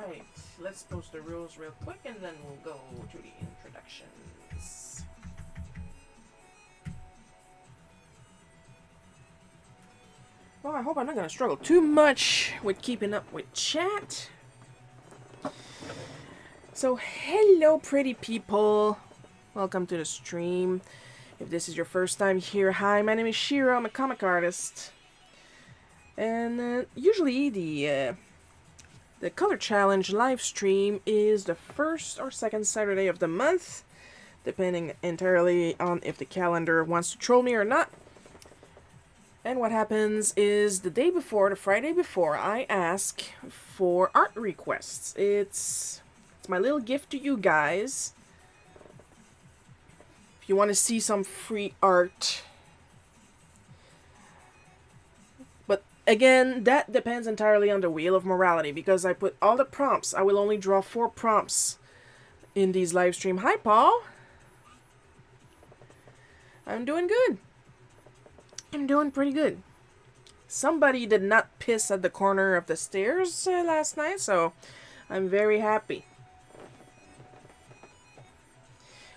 Alright, let's post the rules real quick and then we'll go to the introductions. Well, I hope I'm not going to struggle too much with keeping up with chat. So, hello pretty people. Welcome to the stream. If this is your first time here, hi, my name is Shiro. I'm a comic artist. And usually the Color Challenge live stream is the first or second Saturday of the month, depending entirely on if the calendar wants to troll me or not. And what happens is the day before, the Friday before, I ask for art requests. It's my little gift to you guys. If you want to see some free art. But again, that depends entirely on the Wheel of Morality, because I put all the prompts. I will only draw 4 prompts in these live stream. Hi, Paul. I'm doing good. I'm doing pretty good. Somebody did not piss at the corner of the stairs last night, so I'm very happy.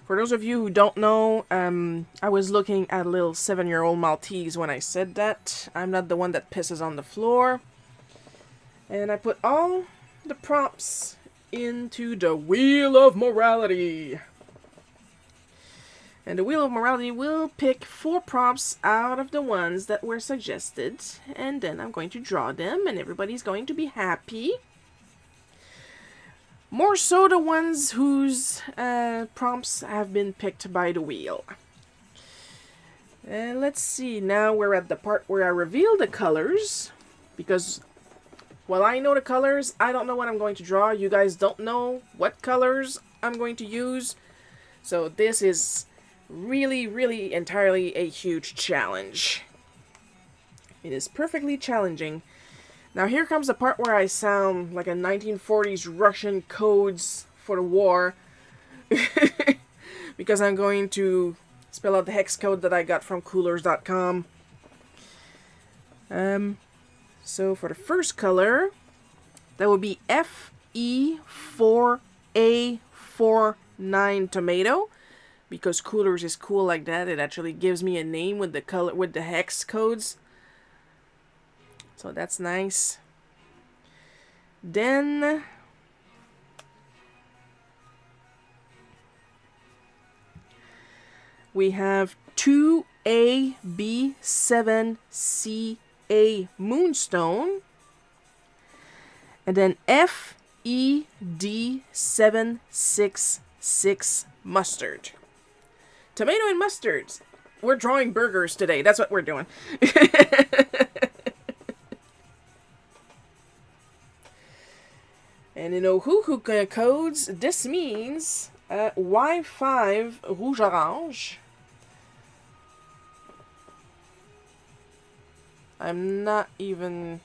For those of you who don't know, I was looking at a little 7-year-old Maltese when I said that. I'm not the one that pisses on the floor. And I put all the prompts into the Wheel of Morality. And the Wheel of Morality will pick 4 prompts out of the ones that were suggested. And then I'm going to draw them, and everybody's going to be happy. More so the ones whose prompts have been picked by the wheel. And let's see, now we're at the part where I reveal the colors. Because while I know the colors, I don't know what I'm going to draw. You guys don't know what colors I'm going to use. So this is really, really entirely a huge challenge. It is perfectly challenging. Now here comes the part where I sound like a 1940s Russian codes for the war. Because I'm going to spell out the hex code that I got from coolers.com. So for the first color, that would be FE4A49 tomato. Because Coolers is cool like that, it actually gives me a name with the color, with the hex codes. So that's nice. Then we have 2AB7CA Moonstone. And then FED766 Mustard. Tomato and mustards. We're drawing burgers today. That's what we're doing. And in Ohuhu codes, this means Y5 Rouge Orange. I'm not even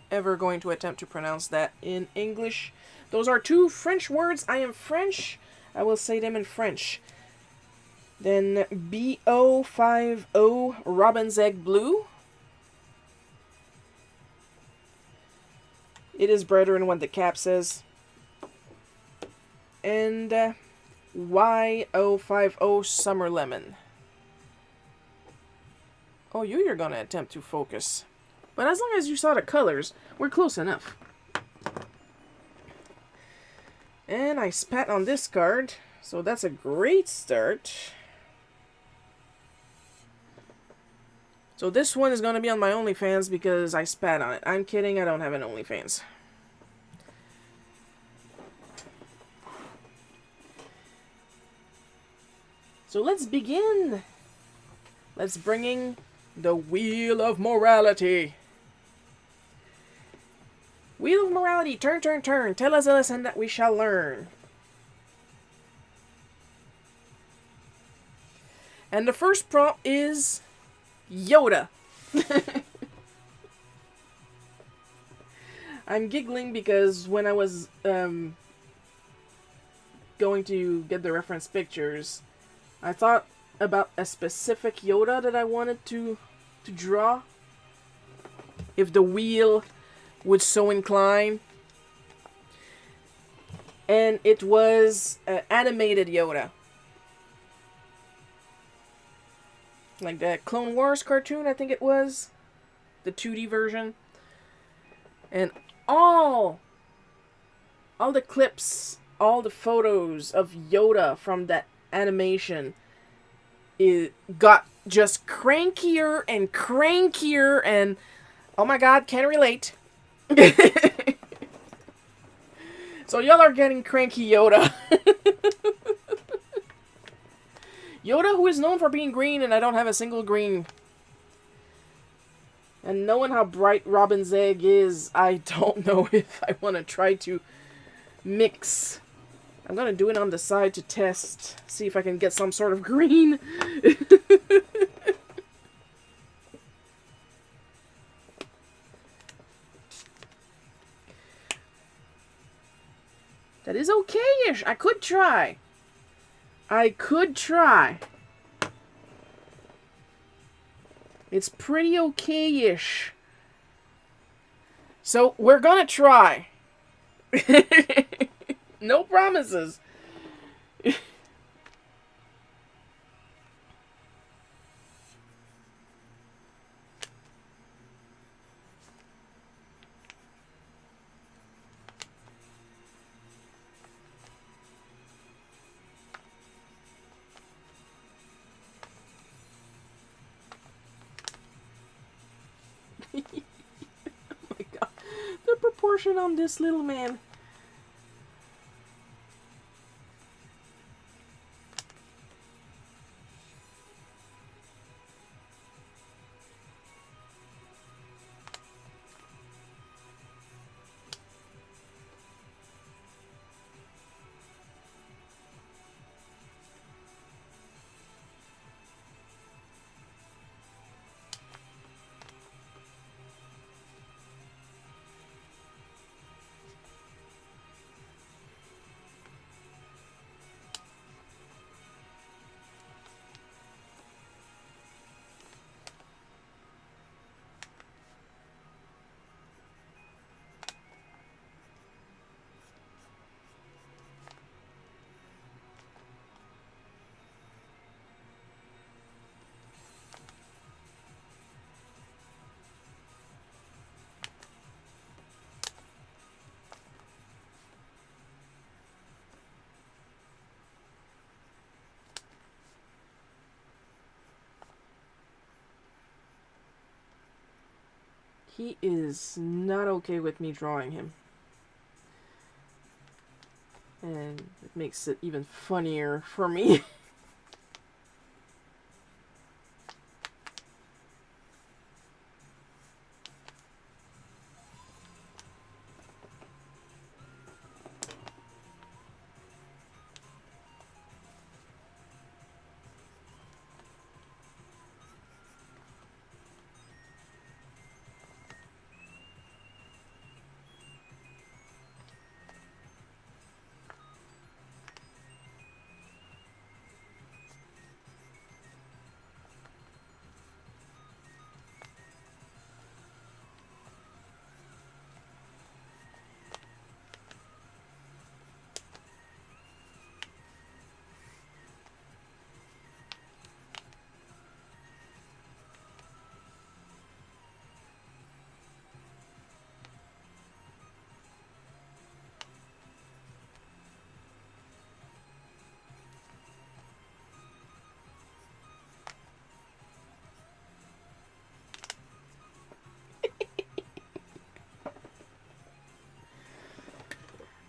ever going to attempt to pronounce that in English. Those are 2 French words. I am French. I will say them in French. Then BO50 Robin's Egg Blue. It is brighter than what the cap says. And Y050 Summer Lemon. Oh, you're going to attempt to focus. But as long as you saw the colors, we're close enough. And I spat on this card, so that's a great start. So this one is going to be on my OnlyFans because I spat on it. I'm kidding, I don't have an OnlyFans. So let's begin. Let's bring in the Wheel of Morality. Wheel of Morality, turn, turn, turn. Tell us a lesson that we shall learn. And the first prompt is Yoda. I'm giggling because when I was going to get the reference pictures, I thought about a specific Yoda that I wanted to draw. If the wheel would so incline. And it was animated Yoda. Like the Clone Wars cartoon, I think it was. The 2D version. And all the clips, all the photos of Yoda from that animation, it got just crankier and crankier, and oh my god, can't relate. So y'all are getting cranky Yoda. Yoda, who is known for being green, and I don't have a single green. And knowing how bright Robin's egg is, I don't know if I want to try to mix. I'm going to do it on the side to test. See if I can get some sort of green. That is okay-ish. I could try. It's pretty okay-ish. So, we're gonna try. No promises. Oh my god. The proportion on this little man. He is not okay with me drawing him. And it makes it even funnier for me.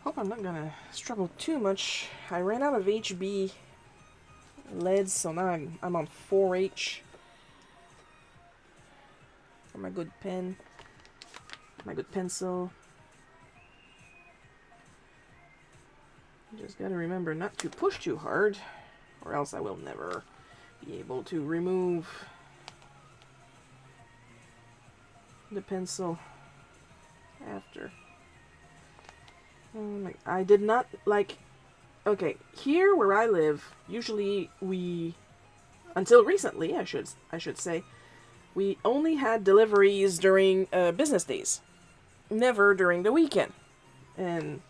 Hope I'm not gonna struggle too much. I ran out of HB leads, so now I'm on 4H. For my good pen, my good pencil. Just gotta remember not to push too hard, or else I will never be able to remove the pencil after. I did not like. Okay, here where I live, usually we, until recently, I should say, we only had deliveries during business days, never during the weekend. And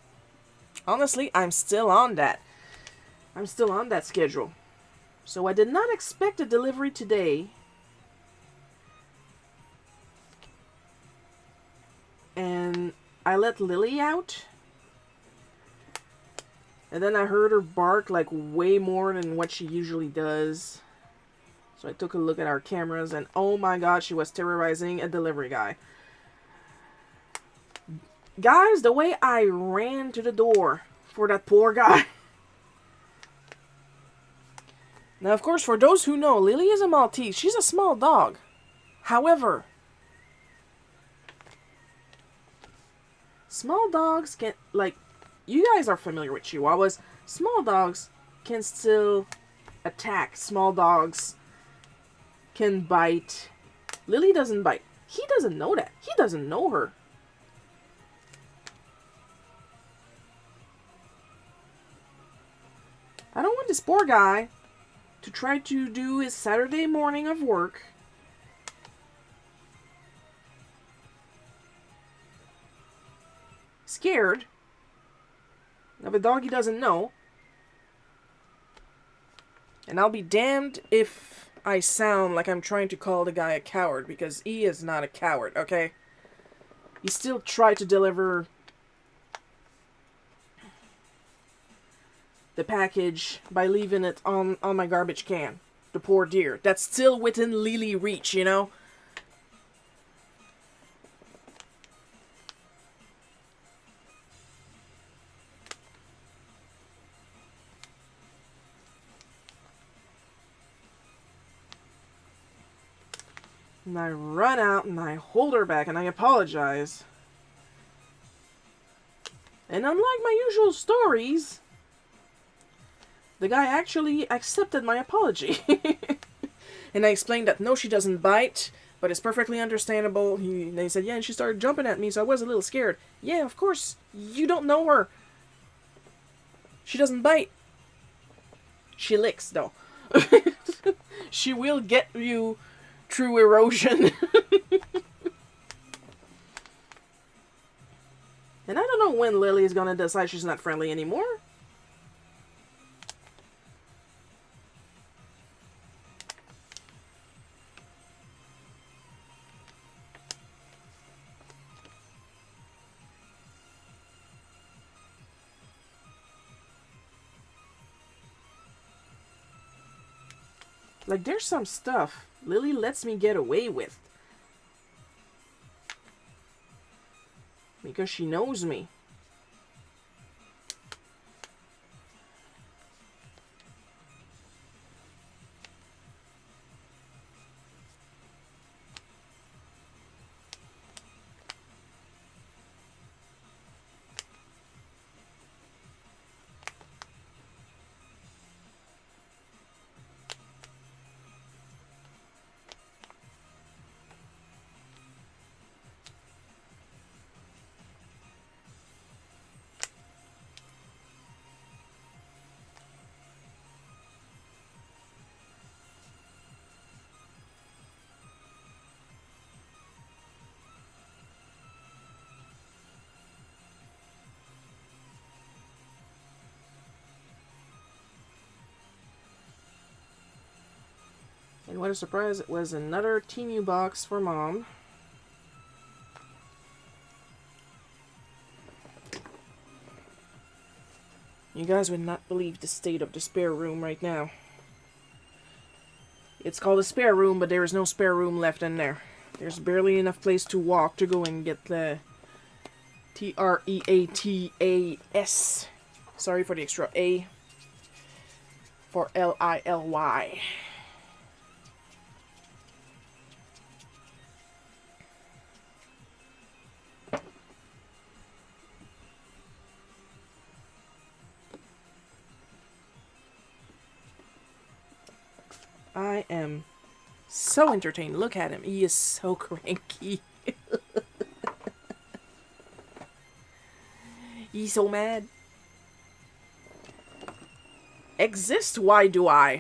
Honestly, I'm still on that. I'm still on that schedule. So I did not expect a delivery today. And I let Lily out. And then I heard her bark like way more than what she usually does. So I took a look at our cameras and oh my god, she was terrorizing a delivery guy. Guys, the way I ran to the door for that poor guy. Now, of course, for those who know, Lily is a Maltese. She's a small dog. However, small dogs can, like, you guys are familiar with Chihuahuas. Small dogs can still attack. Small dogs can bite. Lily doesn't bite. He doesn't know that. He doesn't know her. I don't want this poor guy to try to do his Saturday morning of work scared of a dog he doesn't know. And I'll be damned if I sound like I'm trying to call the guy a coward, because he is not a coward, okay? He still tried to deliver the package by leaving it on my garbage can. The poor dear. That's still within Lily reach, you know? And I run out and I hold her back and I apologize. And unlike my usual stories, the guy actually accepted my apology. And I explained that no, she doesn't bite, but it's perfectly understandable. They said, yeah, and she started jumping at me, so I was a little scared. Yeah, of course, you don't know her. She doesn't bite. She licks, though. She will get you through erosion. And I don't know when Lily is gonna decide she's not friendly anymore. Like, there's some stuff Lily lets me get away with. Because she knows me. And what a surprise, it was another Temu box for Mom. You guys would not believe the state of the spare room right now. It's called a spare room, but there is no spare room left in there. There's barely enough place to walk to go and get the Treatas. Sorry for the extra A. For Lily. I am so entertained. Look at him. He is so cranky. He's so mad. Exist? Why do I?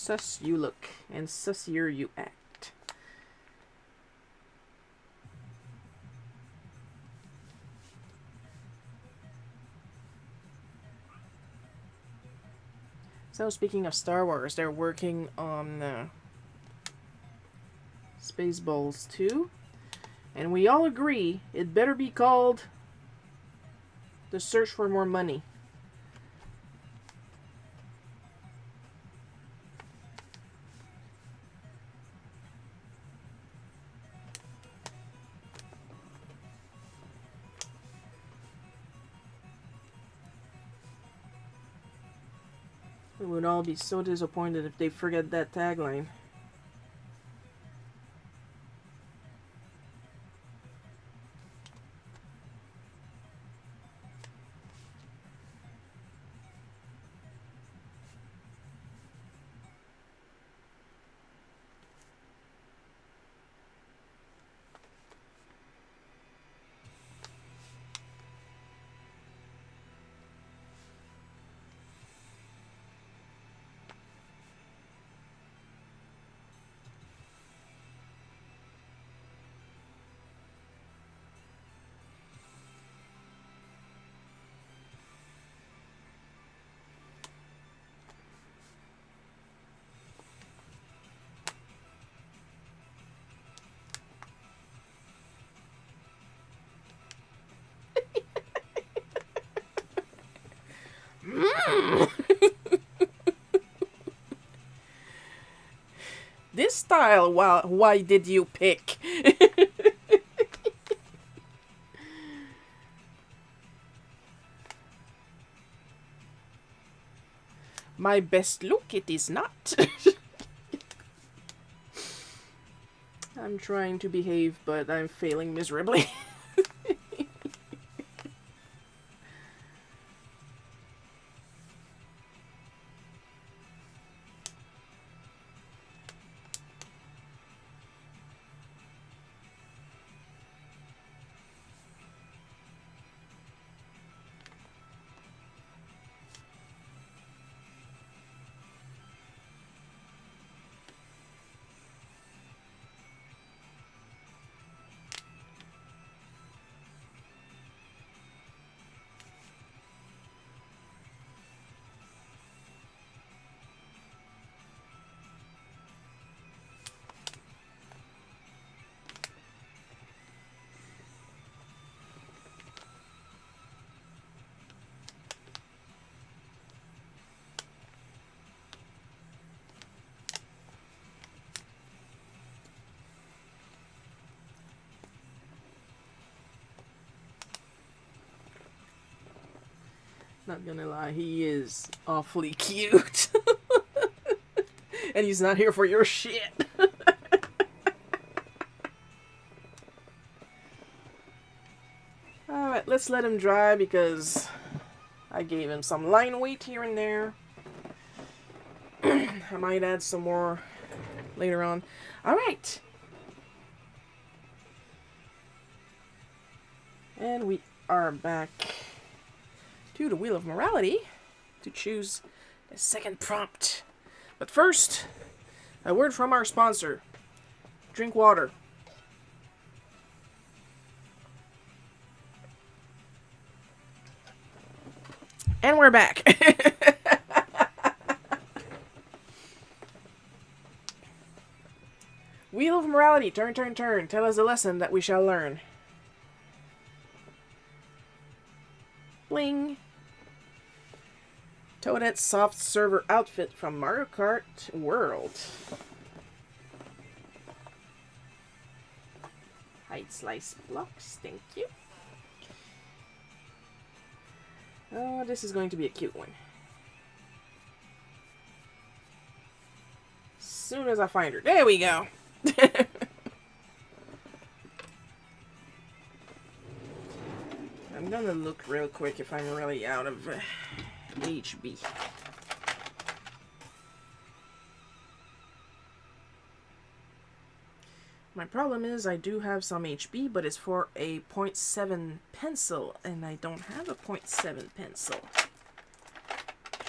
Sus you look, and sussier you act. So speaking of Star Wars, they're working on Spaceballs 2. And we all agree it better be called The Search for More Money. We would all be so disappointed if they forget that tagline. This style, why did you pick? My best look, it is not. I'm trying to behave, but I'm failing miserably. Not gonna lie, he is awfully cute. And he's not here for your shit. Alright, let's let him dry because I gave him some line weight here and there. I might add some more later on. Alright. And we are back to the Wheel of Morality to choose the second prompt. But first, a word from our sponsor. Drink water. And we're back. Wheel of Morality, turn, turn, turn. Tell us the lesson that we shall learn. Bling. Toadette's soft server outfit from Mario Kart World. Hide slice blocks, thank you. Oh, this is going to be a cute one. As soon as I find her. There we go. I'm gonna look real quick if I'm really out of HB. My problem is I do have some HB, but it's for a 0.7 pencil, and I don't have a 0.7 pencil.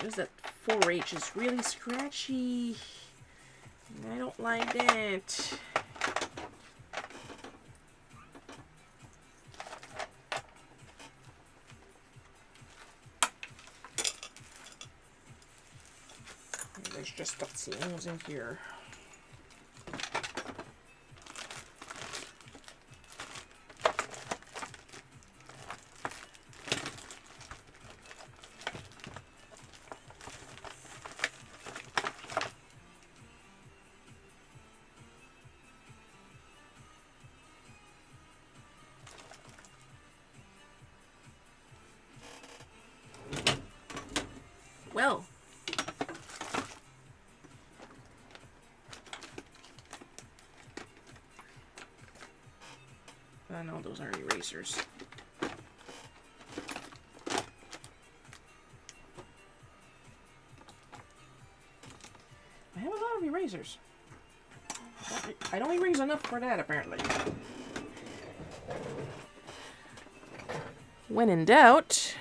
Just that 4H is really scratchy. I don't like that. There's just things in here. Well, I know those are erasers. I have a lot of erasers. I don't erase enough for that, apparently. When in doubt,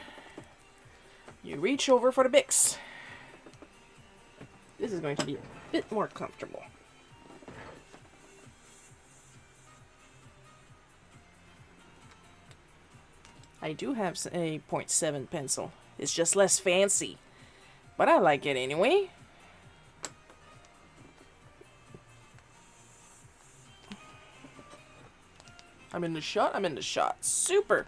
you reach over for the Bics. This is going to be a bit more comfortable. I do have a 0.7 pencil. It's just less fancy. But I like it anyway. I'm in the shot. I'm in the shot. Super.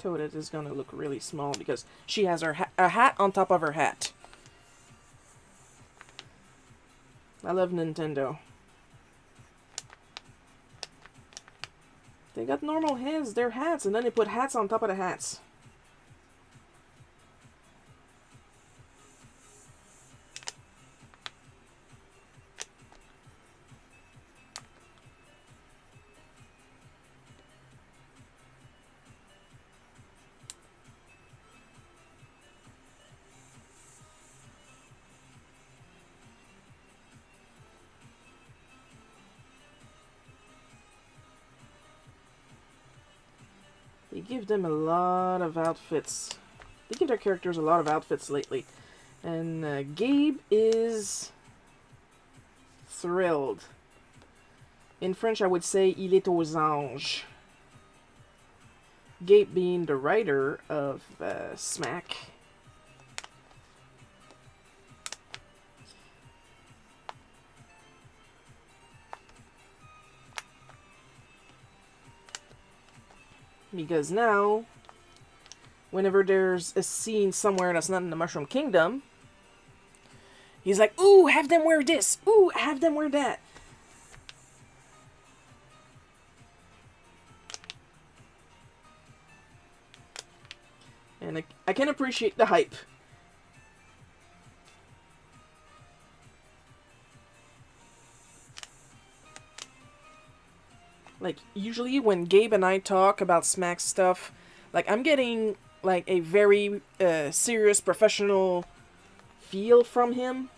Toadette is going to look really small because she has her a hat on top of her hat. I love Nintendo. They got normal heads, they're hats, and then they put hats on top of the hats. They give them a lot of outfits. They give their characters a lot of outfits lately. And Gabe is thrilled. In French, I would say, il est aux anges. Gabe being the writer of Smack. Because now, whenever there's a scene somewhere that's not in the Mushroom Kingdom, he's like, ooh, have them wear this. Ooh, have them wear that. And I can appreciate the hype. Like, usually when Gabe and I talk about Smack stuff, like, I'm getting, like, a very serious, professional feel from him.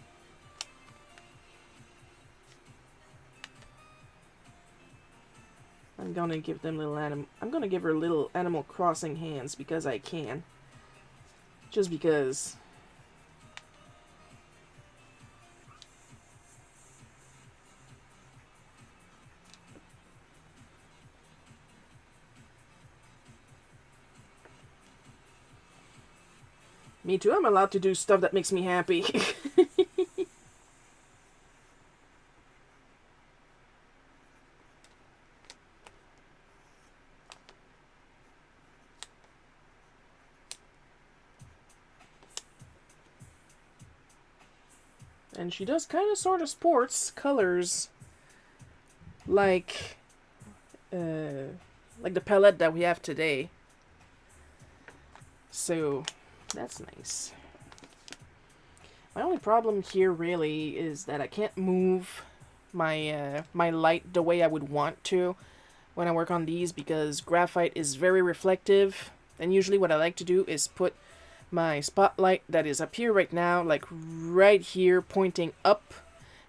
I'm gonna give them I'm gonna give her little Animal Crossing hands because I can. Just because. Me too, I'm allowed to do stuff that makes me happy. And she does kind of sort of sports colors like the palette that we have today. So that's nice. My only problem here really is that I can't move my my light the way I would want to when I work on these because graphite is very reflective. And usually what I like to do is put my spotlight that is up here right now, like right here, pointing up,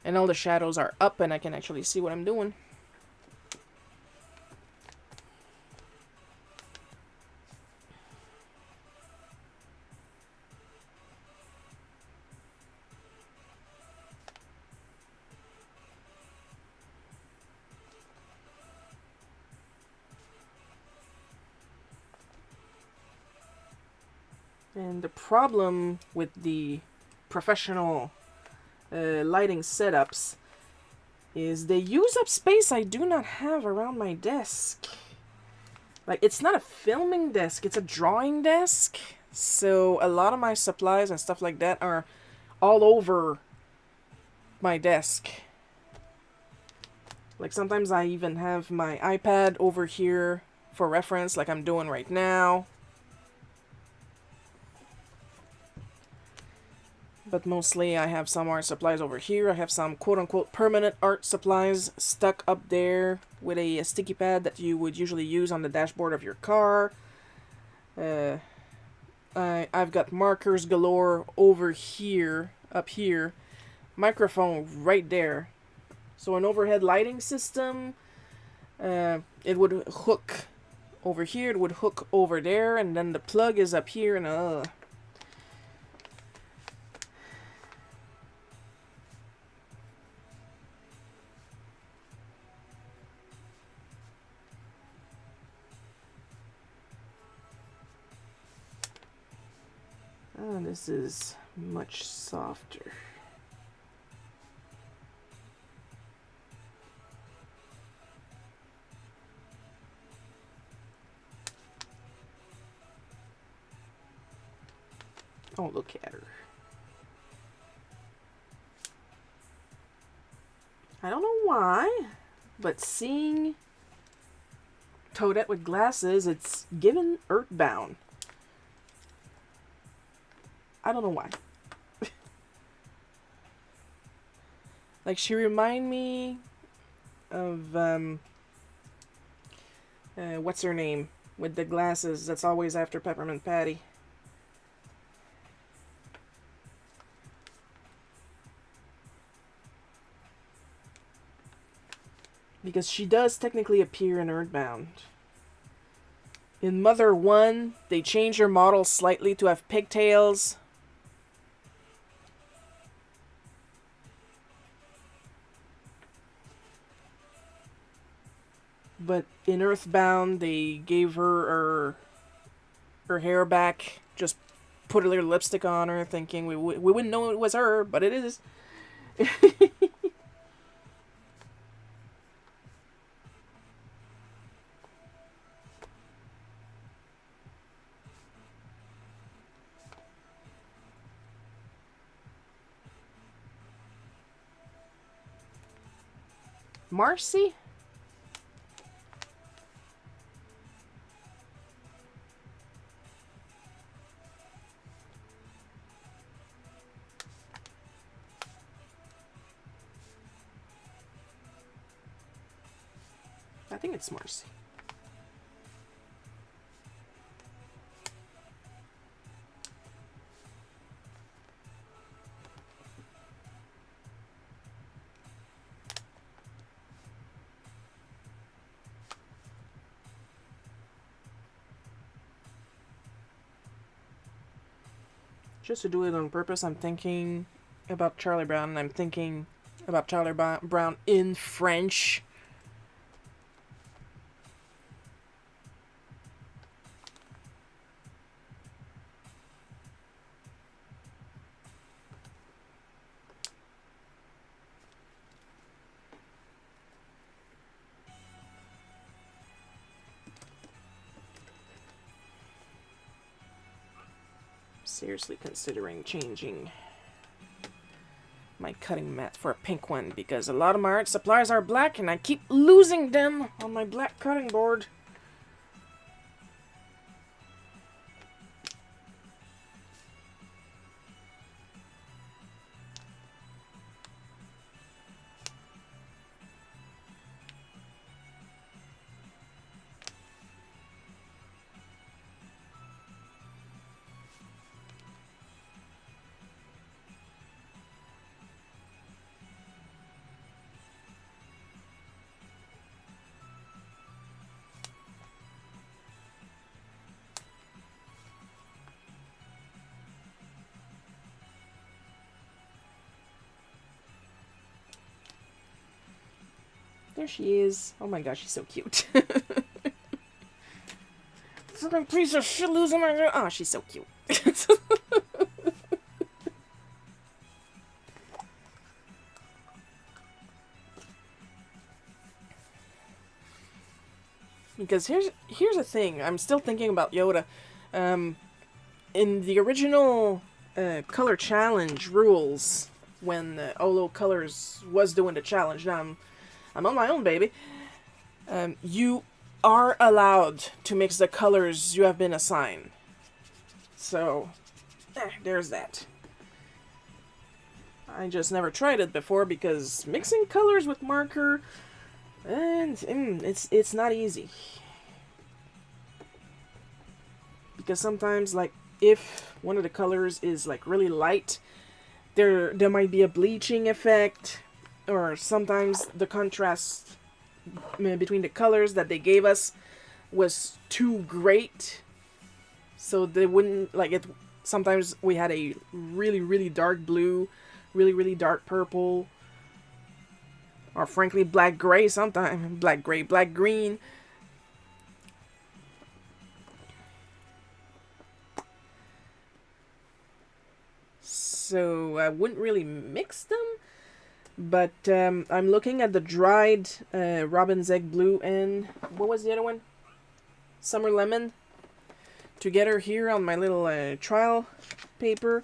and all the shadows are up, and I can actually see what I'm doing. And the problem with the professional lighting setups is they use up space I do not have around my desk. Like, it's not a filming desk, it's a drawing desk. So a lot of my supplies and stuff like that are all over my desk. Like, sometimes I even have my iPad over here for reference, like I'm doing right now. But mostly I have some art supplies over here. I have some quote-unquote permanent art supplies stuck up there with a sticky pad that you would usually use on the dashboard of your car. I've got markers galore over here, up here. Microphone right there. So an overhead lighting system, it would hook over here, it would hook over there, and then the plug is up here, and this is much softer. Oh, look at her. I don't know why, but seeing Toadette with glasses, it's given Earthbound. I don't know why. Like, she remind me of, what's her name? With the glasses that's always after Peppermint Patty. Because she does technically appear in Earthbound. In Mother 1, they changed her model slightly to have pigtails. But in Earthbound, they gave her hair back, just put a little lipstick on her, thinking we wouldn't know it was her, but it is. Marcy? I think it's Marcy. Just to do it on purpose, I'm thinking about Charlie Brown, and I'm thinking about Charlie Brown in French. Seriously considering changing my cutting mat for a pink one, because a lot of my art supplies are black and I keep losing them on my black cutting board. There she is. Oh my gosh, she's so cute. Something piece of shit losing my... Oh, she's so cute. Because here's the thing. I'm still thinking about Yoda. In the original color challenge rules, when Olo Colors was doing the challenge, now I'm on my own, baby. You are allowed to mix the colors you have been assigned. So, there's that. I just never tried it before because mixing colors with marker, and it's not easy. Because sometimes, like, if one of the colors is like really light, there might be a bleaching effect, or sometimes the contrast between the colors that they gave us was too great, so they wouldn't like it. Sometimes we had a really dark blue, really dark purple, or frankly black gray. Sometimes black gray, black green. So I wouldn't really mix them, but I'm looking at the dried Robin's Egg Blue and what was the other one? Summer Lemon together here on my little trial paper.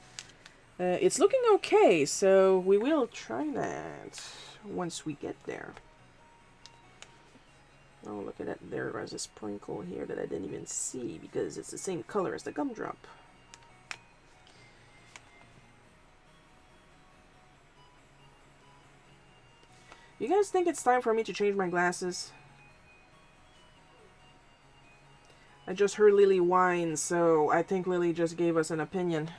It's looking okay, so we will try that once we get there. Oh, look at that. There is a sprinkle here that I didn't even see because it's the same color as the gumdrop. You guys think it's time for me to change my glasses? I just heard Lily whine, so I think Lily just gave us an opinion.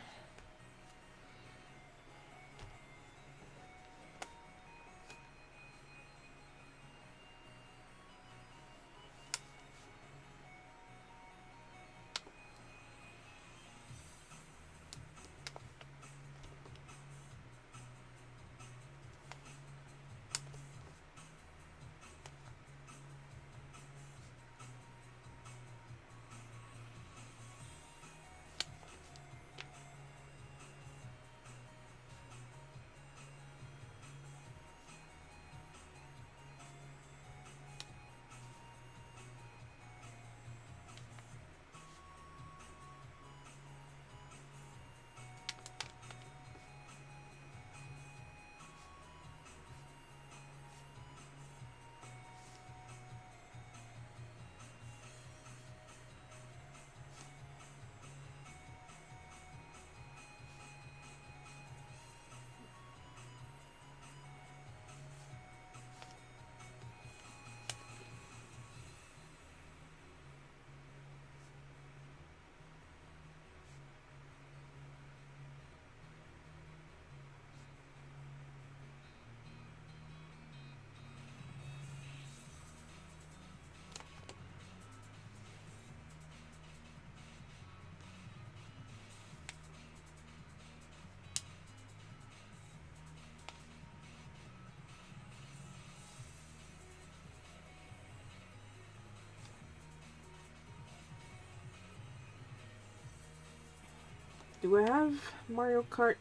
Do I have Mario Kart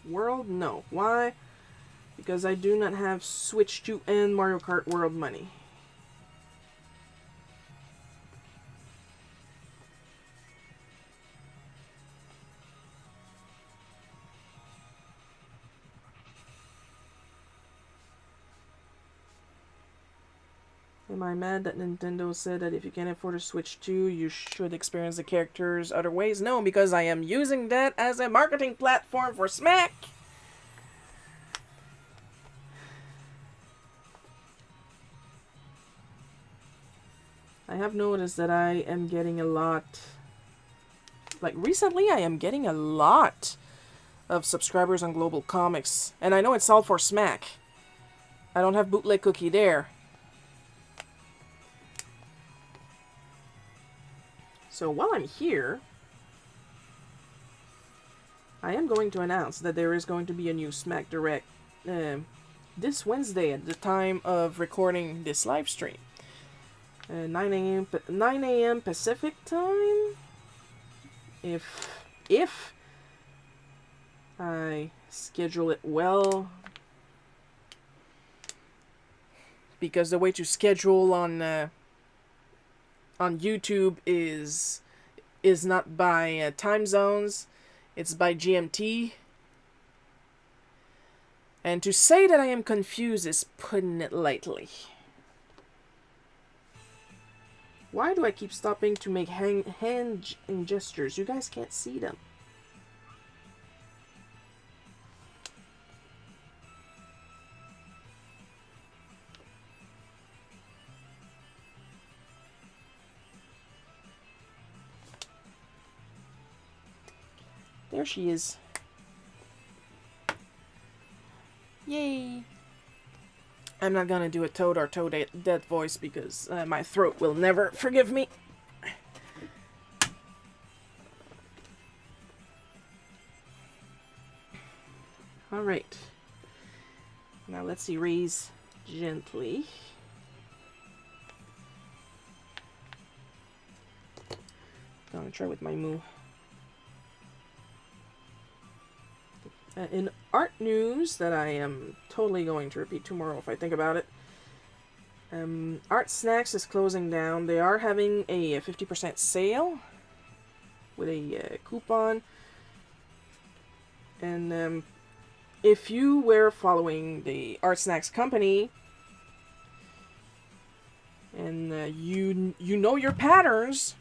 World? No. Why? Because I do not have Switch 2 and Mario Kart World money. Am I mad that Nintendo said that if you can't afford a Switch 2, you should experience the characters other ways? No, because I am using that as a marketing platform for Smack! I have noticed that I am getting a lot... Like, recently I am getting a lot of subscribers on Global Comics. And I know it's all for Smack. I don't have Bootleg Cookie there. So while I'm here, I am going to announce that there is going to be a new Smack Direct this Wednesday at the time of recording this live stream. 9 a.m. Pacific time. If I schedule it well, because the way to schedule on YouTube is not by time zones, it's by GMT. And to say that I am confused is putting it lightly. Why do I keep stopping to make hand gestures? You guys can't see them. There she is. Yay! I'm not gonna do a Toad or Toadette voice because my throat will never forgive me. Alright. Now let's erase gently. Gonna try with my moo. In art news that I am totally going to repeat tomorrow if I think about it. Art Snacks is closing down. They are having a 50% sale with a coupon. And if you were following the Art Snacks company and you know your patterns,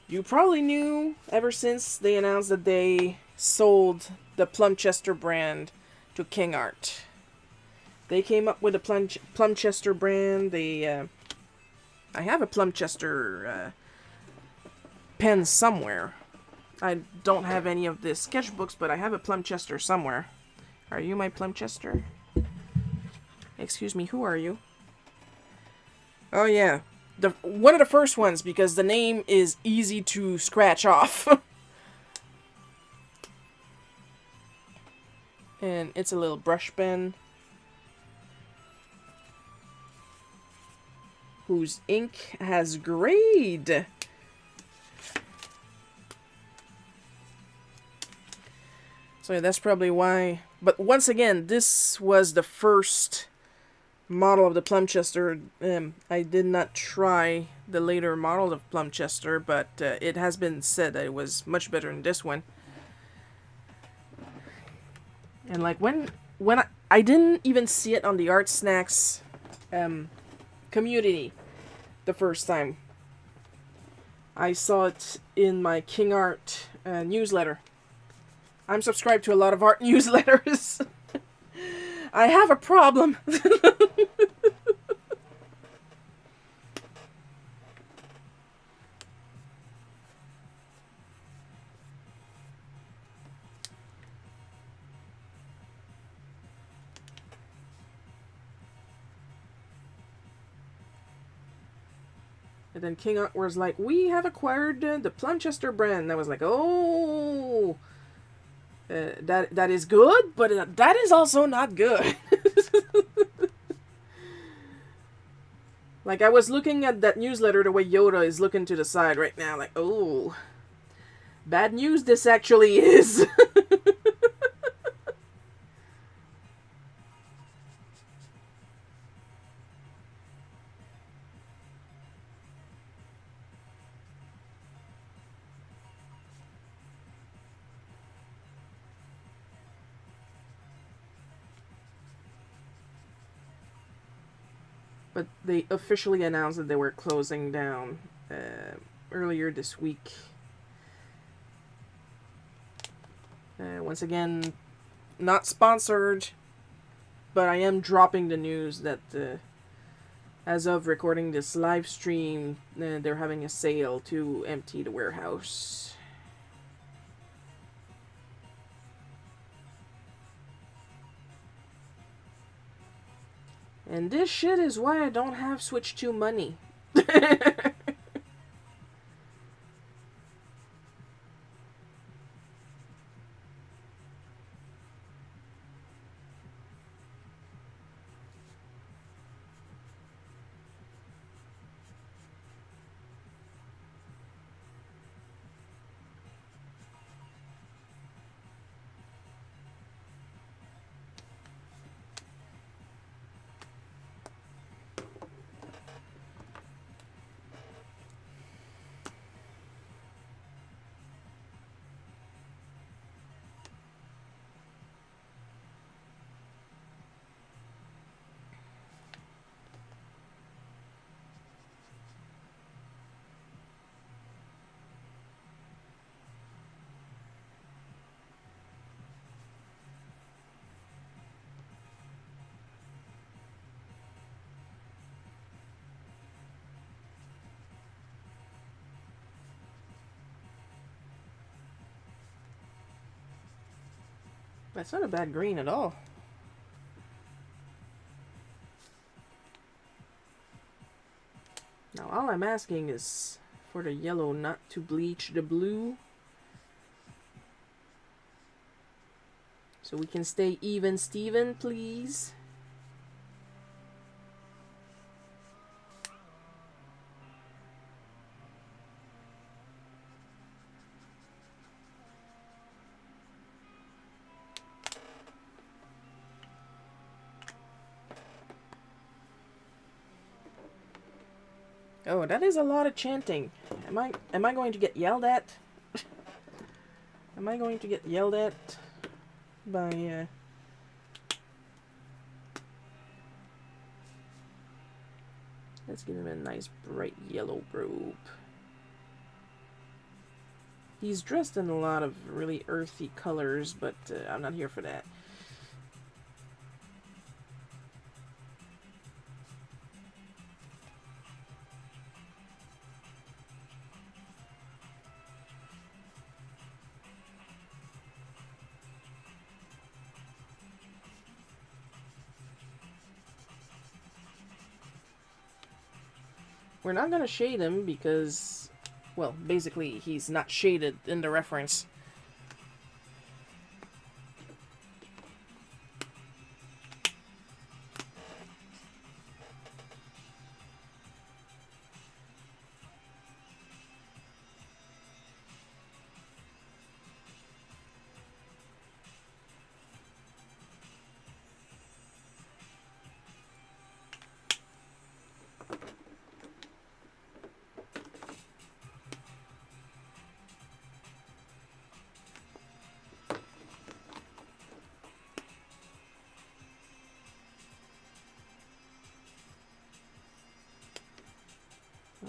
you probably knew ever since they announced that they sold the Plumchester brand to King Art. They came up with a Plumchester brand. I have a Plumchester pen somewhere. I don't have any of the sketchbooks, but I have a Plumchester somewhere. Are you my Plumchester? Excuse me, who are you? Oh yeah, one of the first ones, because the name is easy to scratch off. And it's a little brush pen whose ink has grade. So yeah, that's probably why. But once again, this was the first model of the Plumchester. I did not try the later model of Plumchester, but it has been said that it was much better than this one. And like when I didn't even see it on the Art Snacks community the first time. I saw it in my King Art newsletter. I'm subscribed to a lot of art newsletters. I have a problem. And then King Art was like, we have acquired the Plumchester brand. And I was like, oh, that is good, but that is also not good. Like, I was looking at that newsletter the way Yoda is looking to the side right now. Like, oh, bad news this actually is. But they officially announced that they were closing down earlier this week. Once again, not sponsored, but I am dropping the news that as of recording this live stream, they're having a sale to empty the warehouse. And this shit is why I don't have Switch 2 money. That's not a bad green at all. Now all I'm asking is for the yellow not to bleach the blue. So we can stay even Steven, please. Oh, that is a lot of chanting. Am I going to get yelled at? Am I going to get yelled at by let's give him a nice bright yellow robe. He's dressed in a lot of really earthy colors, but I'm not here for that. We're not going to shade him because, well, basically he's not shaded in the reference.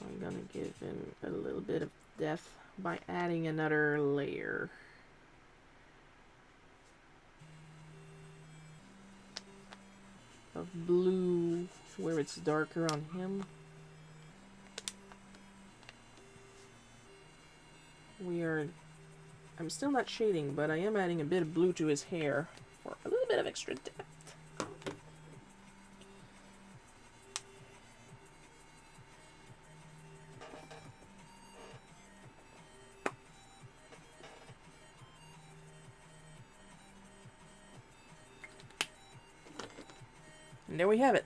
I'm gonna give him a little bit of depth by adding another layer. Of blue where it's darker on him. I'm still not shading, but I am adding a bit of blue to his hair for a little bit of extra depth. And there we have it.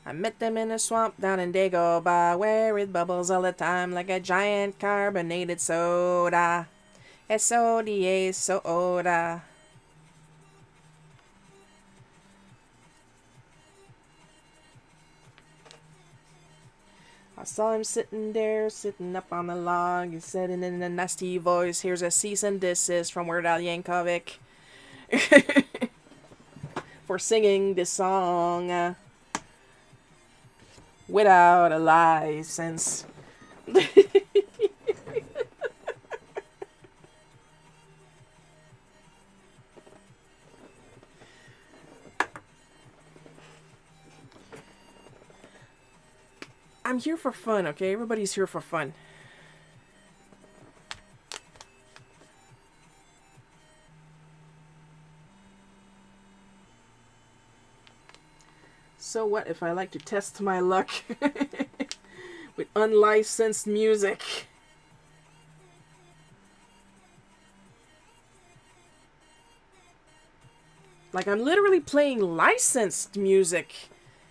I met them in a swamp down in Dagobah, where it bubbles all the time like a giant carbonated soda. S-O-D-A, soda. I saw him sitting there, sitting up on the log. He said in a nasty voice, "Here's a cease and desist from Weird Al Yankovic." For singing this song without a license. I'm here for fun, okay? Everybody's here for fun. So what if I like to test my luck with unlicensed music? Like, I'm literally playing licensed music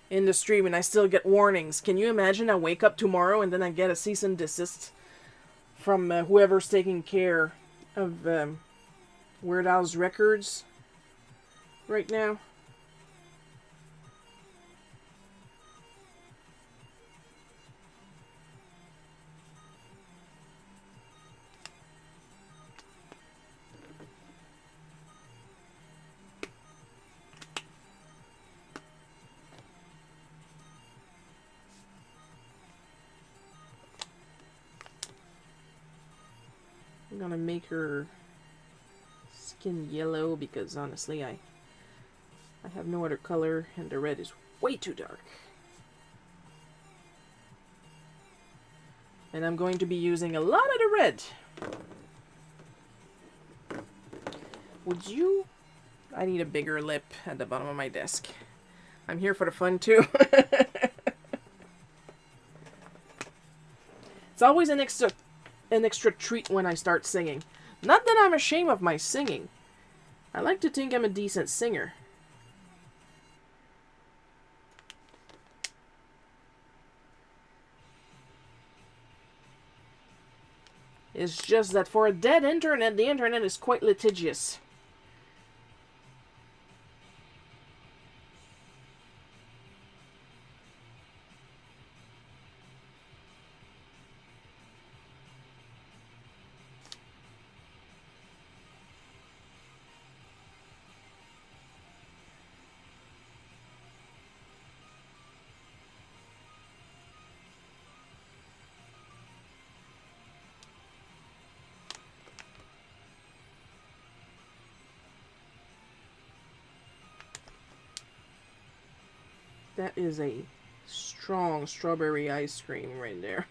in the stream and I still get warnings. Can you imagine I wake up tomorrow and then I get a cease and desist from whoever's taking care of Weird Al's records right now? I'm gonna make her skin yellow because honestly I have no other color and the red is way too dark. And I'm going to be using a lot of the red. Would you I need a bigger lip at the bottom of my desk. I'm here for the fun too. It's always an extra treat when I start singing. Not that I'm ashamed of my singing. I like to think I'm a decent singer. It's just that for a dead internet, the internet is quite litigious. That is a strong strawberry ice cream right there.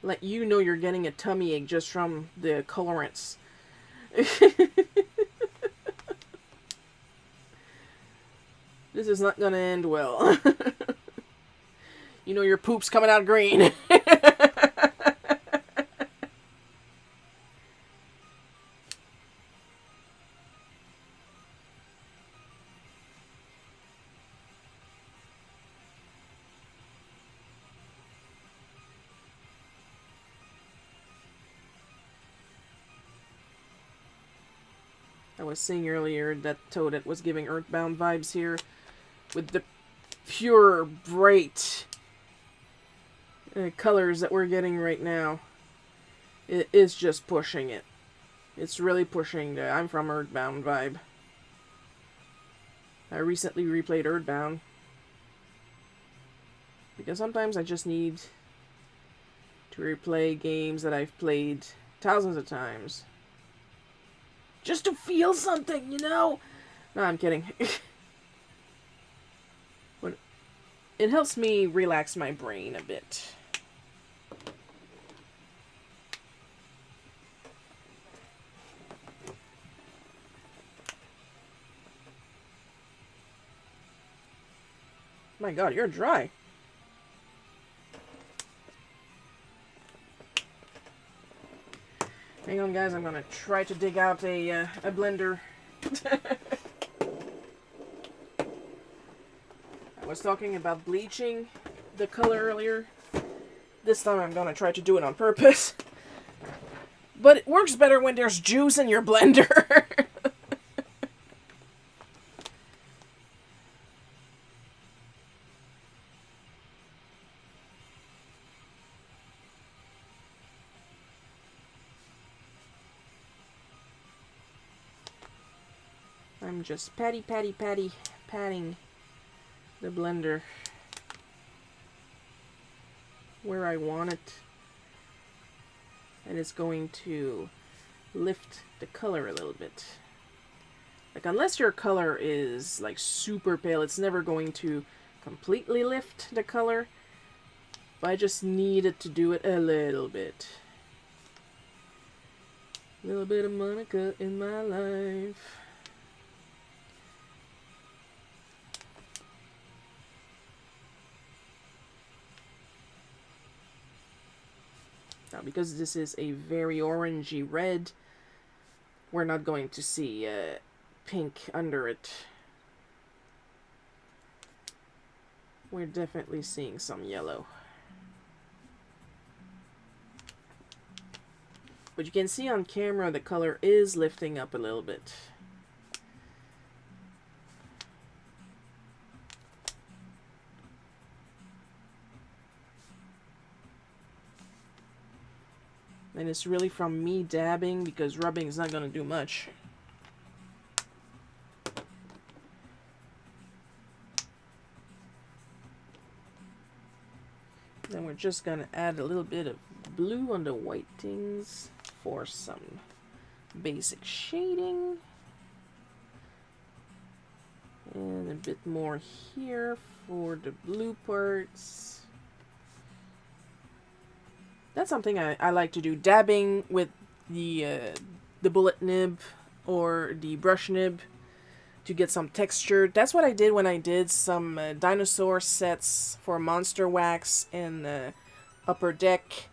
Let you know you're getting a tummy ache just from the colorants. This is not gonna end well. You know your poop's coming out green. I was saying earlier that Toadette was giving Earthbound vibes here with the pure, bright colors that we're getting right now. It is just pushing it. It's really pushing the I'm from Earthbound vibe. I recently replayed Earthbound because sometimes I just need to replay games that I've played thousands of times. Just to feel something, you know? No, I'm kidding. But it helps me relax my brain a bit. My God, you're dry. Hang on, guys. I'm gonna try to dig out a blender. I was talking about bleaching the color earlier. This time I'm gonna try to do it on purpose. But it works better when there's juice in your blender. I'm just patting the blender where I want it, and it's going to lift the color a little bit. Like, unless your color is like super pale, it's never going to completely lift the color, but I just needed to do it a little bit. A little bit of Monica in my life. Now, because this is a very orangey red, we're not going to see pink under it. We're definitely seeing some yellow. But you can see on camera the color is lifting up a little bit. And it's really from me dabbing, because rubbing is not going to do much. Then we're just going to add a little bit of blue on the white things for some basic shading. And a bit more here for the blue parts. That's something I like to do, dabbing with the bullet nib or the brush nib to get some texture. That's what I did when I did some dinosaur sets for Monster Wax in Upper Deck.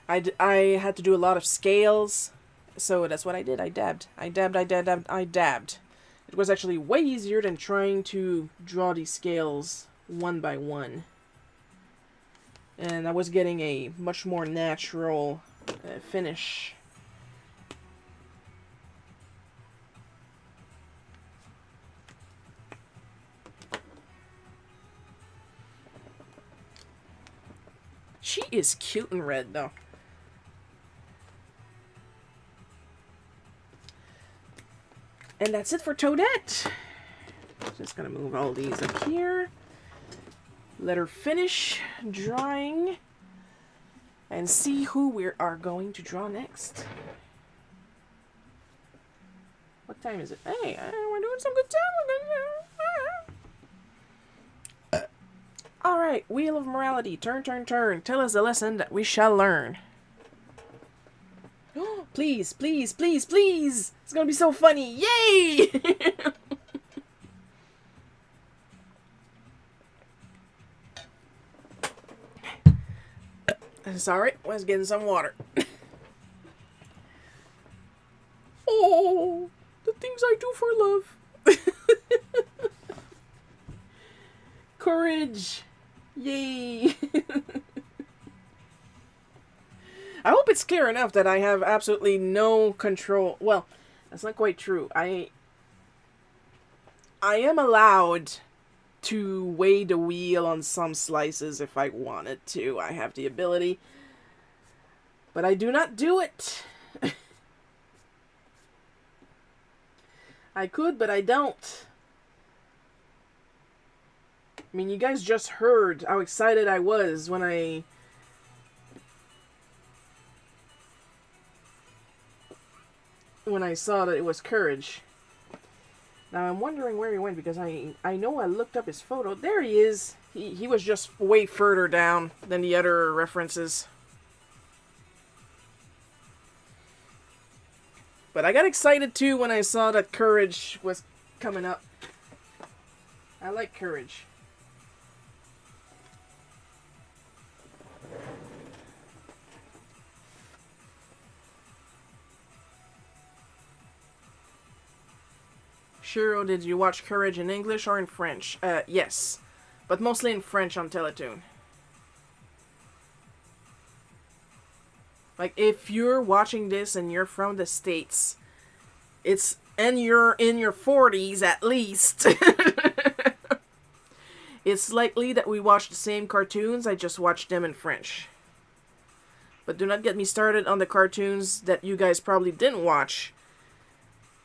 I had to do a lot of scales, so that's what I did. I dabbed. It was actually way easier than trying to draw these scales one by one. And I was getting a much more natural finish. She is cute in red, though. And that's it for Toadette. Just gonna move all these up here. Let her finish drawing. And see who we are going to draw next. What time is it? Hey, we're doing some good time. Alright, Wheel of Morality. Turn, turn, turn. Tell us the lesson that we shall learn. Please, please, please, please! It's gonna be so funny! Yay! Sorry, I was getting some water. Oh, the things I do for love. Courage! Yay! I hope it's clear enough that I have absolutely no control. Well, that's not quite true. I am allowed to weigh the wheel on some slices if I wanted to. I have the ability. But I do not do it. I could, but I don't. I mean, you guys just heard how excited I was when I saw that it was Courage. Now I'm wondering where he went, because I know I looked up his photo. There he is. He was just way further down than the other references. But I got excited too when I saw that Courage was coming up. I like Courage. Shiro, did you watch Courage in English or in French? Yes. But mostly in French on Teletoon. Like, if you're watching this and you're from the States, and you're in your 40s at least, it's likely that we watch the same cartoons, I just watched them in French. But do not get me started on the cartoons that you guys probably didn't watch,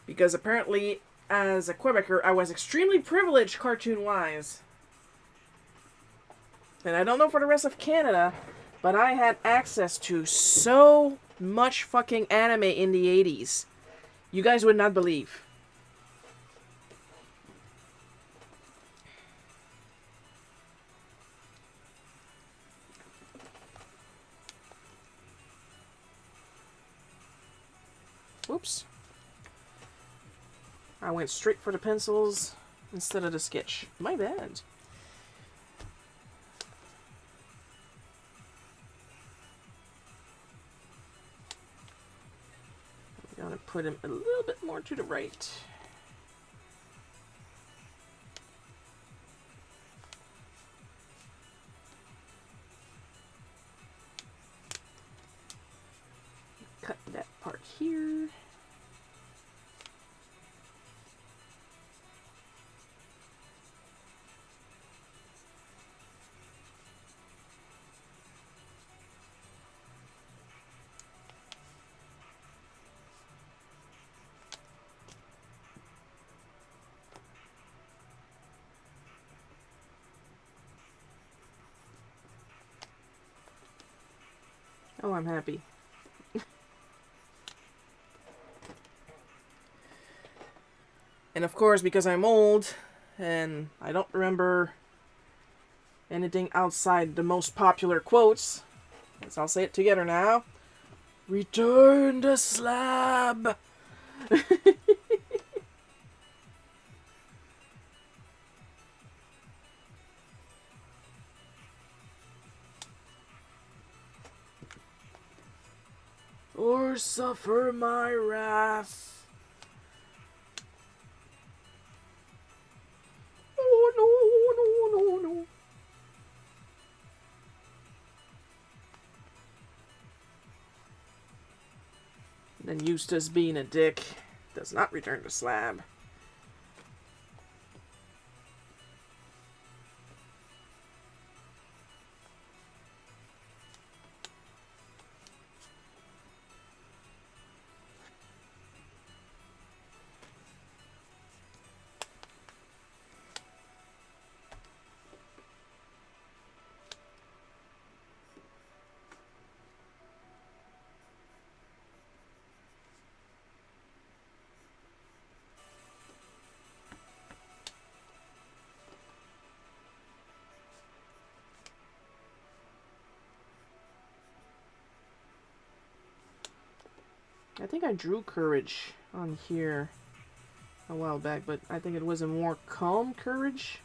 because apparently, as a Quebecer, I was extremely privileged cartoon-wise. And I don't know for the rest of Canada, but I had access to so much fucking anime in the 80s. You guys would not believe. Whoops. I went straight for the pencils instead of the sketch. My bad. I'm gonna put him a little bit more to the right. Cut that part here. Oh, I'm happy. And of course, because I'm old, and I don't remember anything outside the most popular quotes, Let's all say it together now. Return the slab! Or suffer my wrath. Oh, no, no, no, no. Then Eustace, being a dick, does not return the slab. I think I drew courage on here a while back, but I think it was a more calm courage.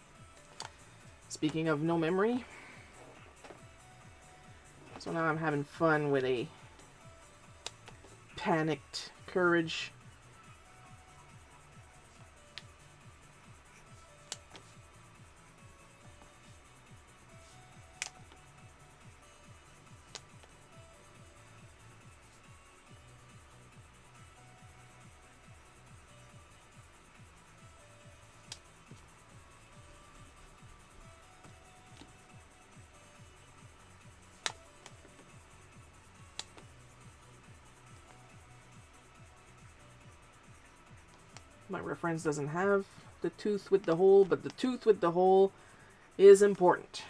Speaking of no memory. So now I'm having fun with a panicked courage. My reference doesn't have the tooth with the hole, but the tooth with the hole is important.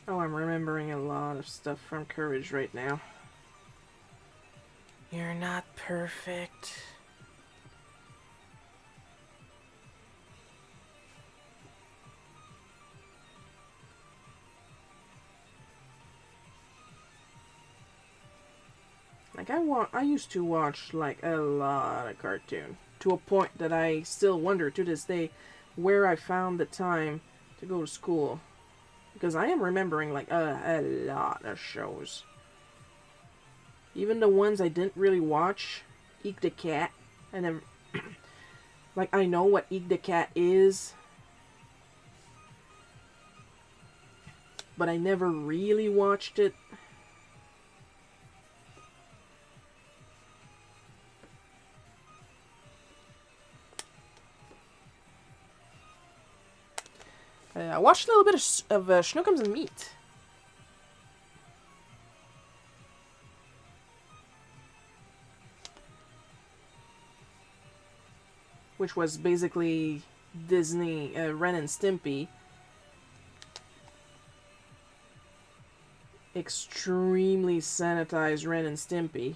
Oh, I'm remembering a lot of stuff from Courage right now. You're not perfect. Like, I used to watch, like, a lot of cartoon. To a point that I still wonder to this day where I found the time to go to school. Because I am remembering, like, a lot of shows. Even the ones I didn't really watch. Eek the Cat. And then, like, I know what Eek the Cat is. But I never really watched it. I watched a little bit of Snookums and Meat. Which was basically Disney, Ren and Stimpy. Extremely sanitized Ren and Stimpy.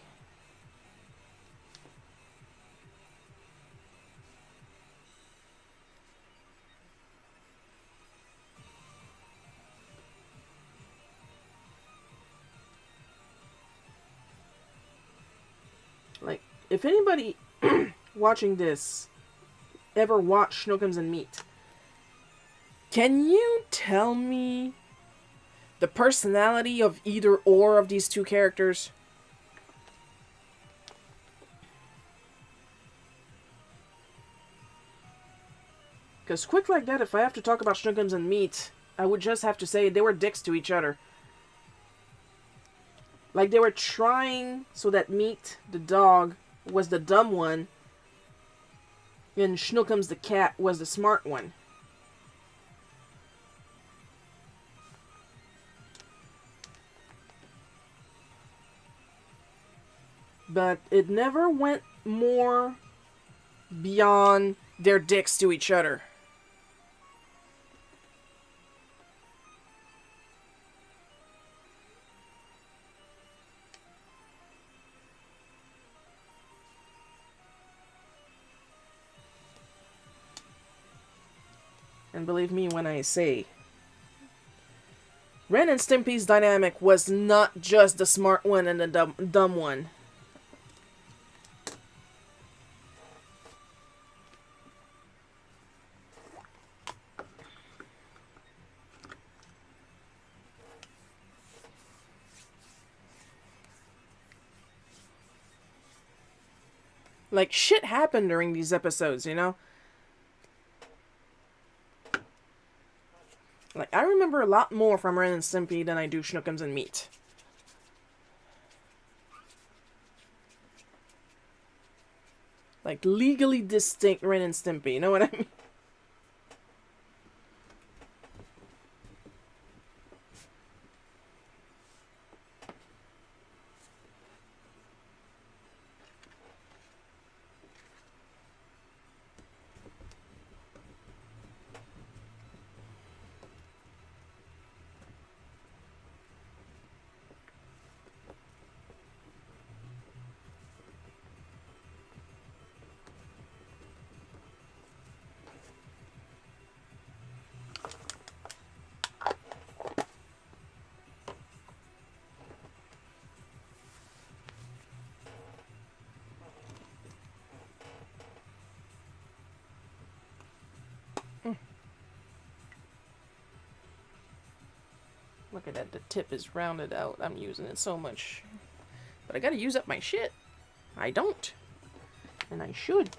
Like, if anybody watching this ever watched Snookums and Meat, can you tell me the personality of either or of these two characters? Because quick like that, if I have to talk about Schnookums and meat, I would just have to say they were dicks to each other. Like, they were trying so that Meat, the dog, was the dumb one, and Schnookums, the cat, was the smart one. But it never went more beyond their dicks to each other. And believe me when I say, Ren and Stimpy's dynamic was not just the smart one and the dumb one. Like, shit happened during these episodes, you know? Like, I remember a lot more from Ren and Stimpy than I do Schnookums and Meat. Like, legally distinct Ren and Stimpy, you know what I mean? Look at that, the tip is rounded out. I'm using it so much. But I gotta use up my shit. I don't. And I should.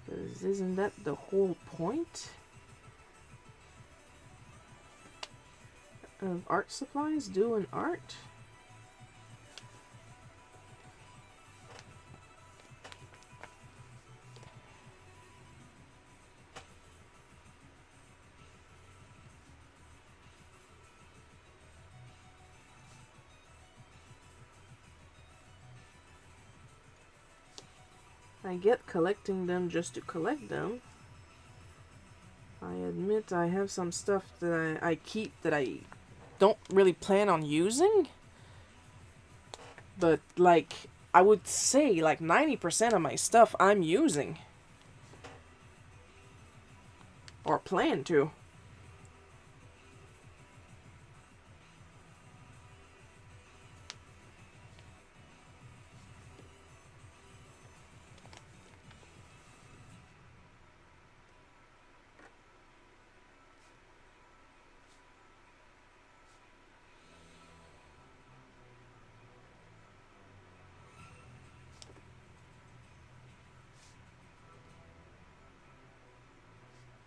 Because isn't that the whole point of art supplies? Doing art? I get collecting them just to collect them. I admit I have some stuff that I keep that I don't really plan on using. But, like, I would say, like, 90% of my stuff I'm using. Or plan to.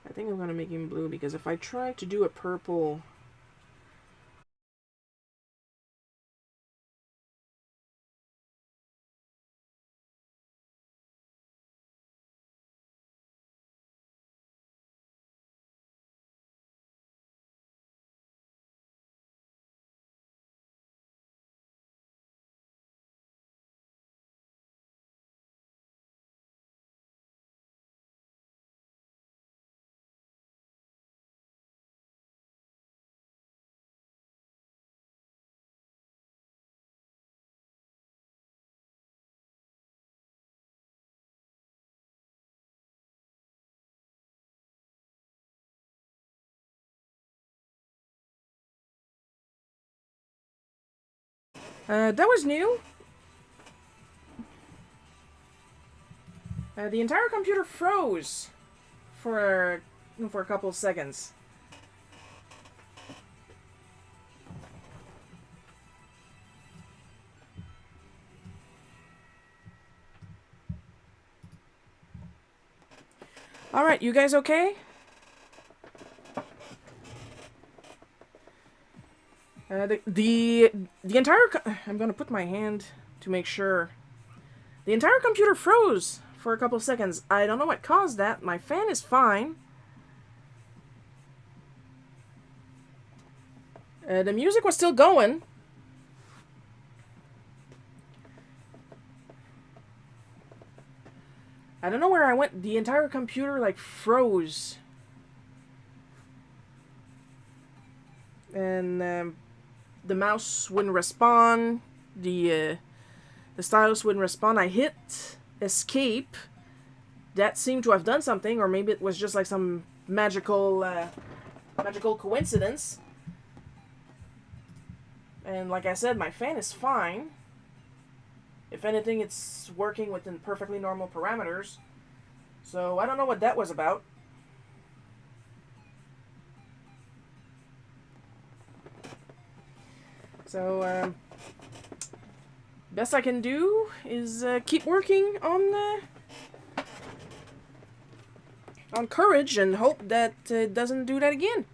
I think I'm going to make him blue because if I try to do a purple... that was new. The entire computer froze for a couple seconds. Alright, you guys okay? The entire... I'm gonna put my hand to make sure. The entire computer froze for a couple of seconds. I don't know what caused that. My fan is fine. The music was still going. I don't know where I went. The entire computer, like, froze. And the mouse wouldn't respond. The stylus wouldn't respond. I hit escape. That seemed to have done something, or maybe it was just like some magical coincidence. And like I said, my fan is fine. If anything, it's working within perfectly normal parameters. So I don't know what that was about. So best I can do is keep working on courage and hope that it doesn't do that again.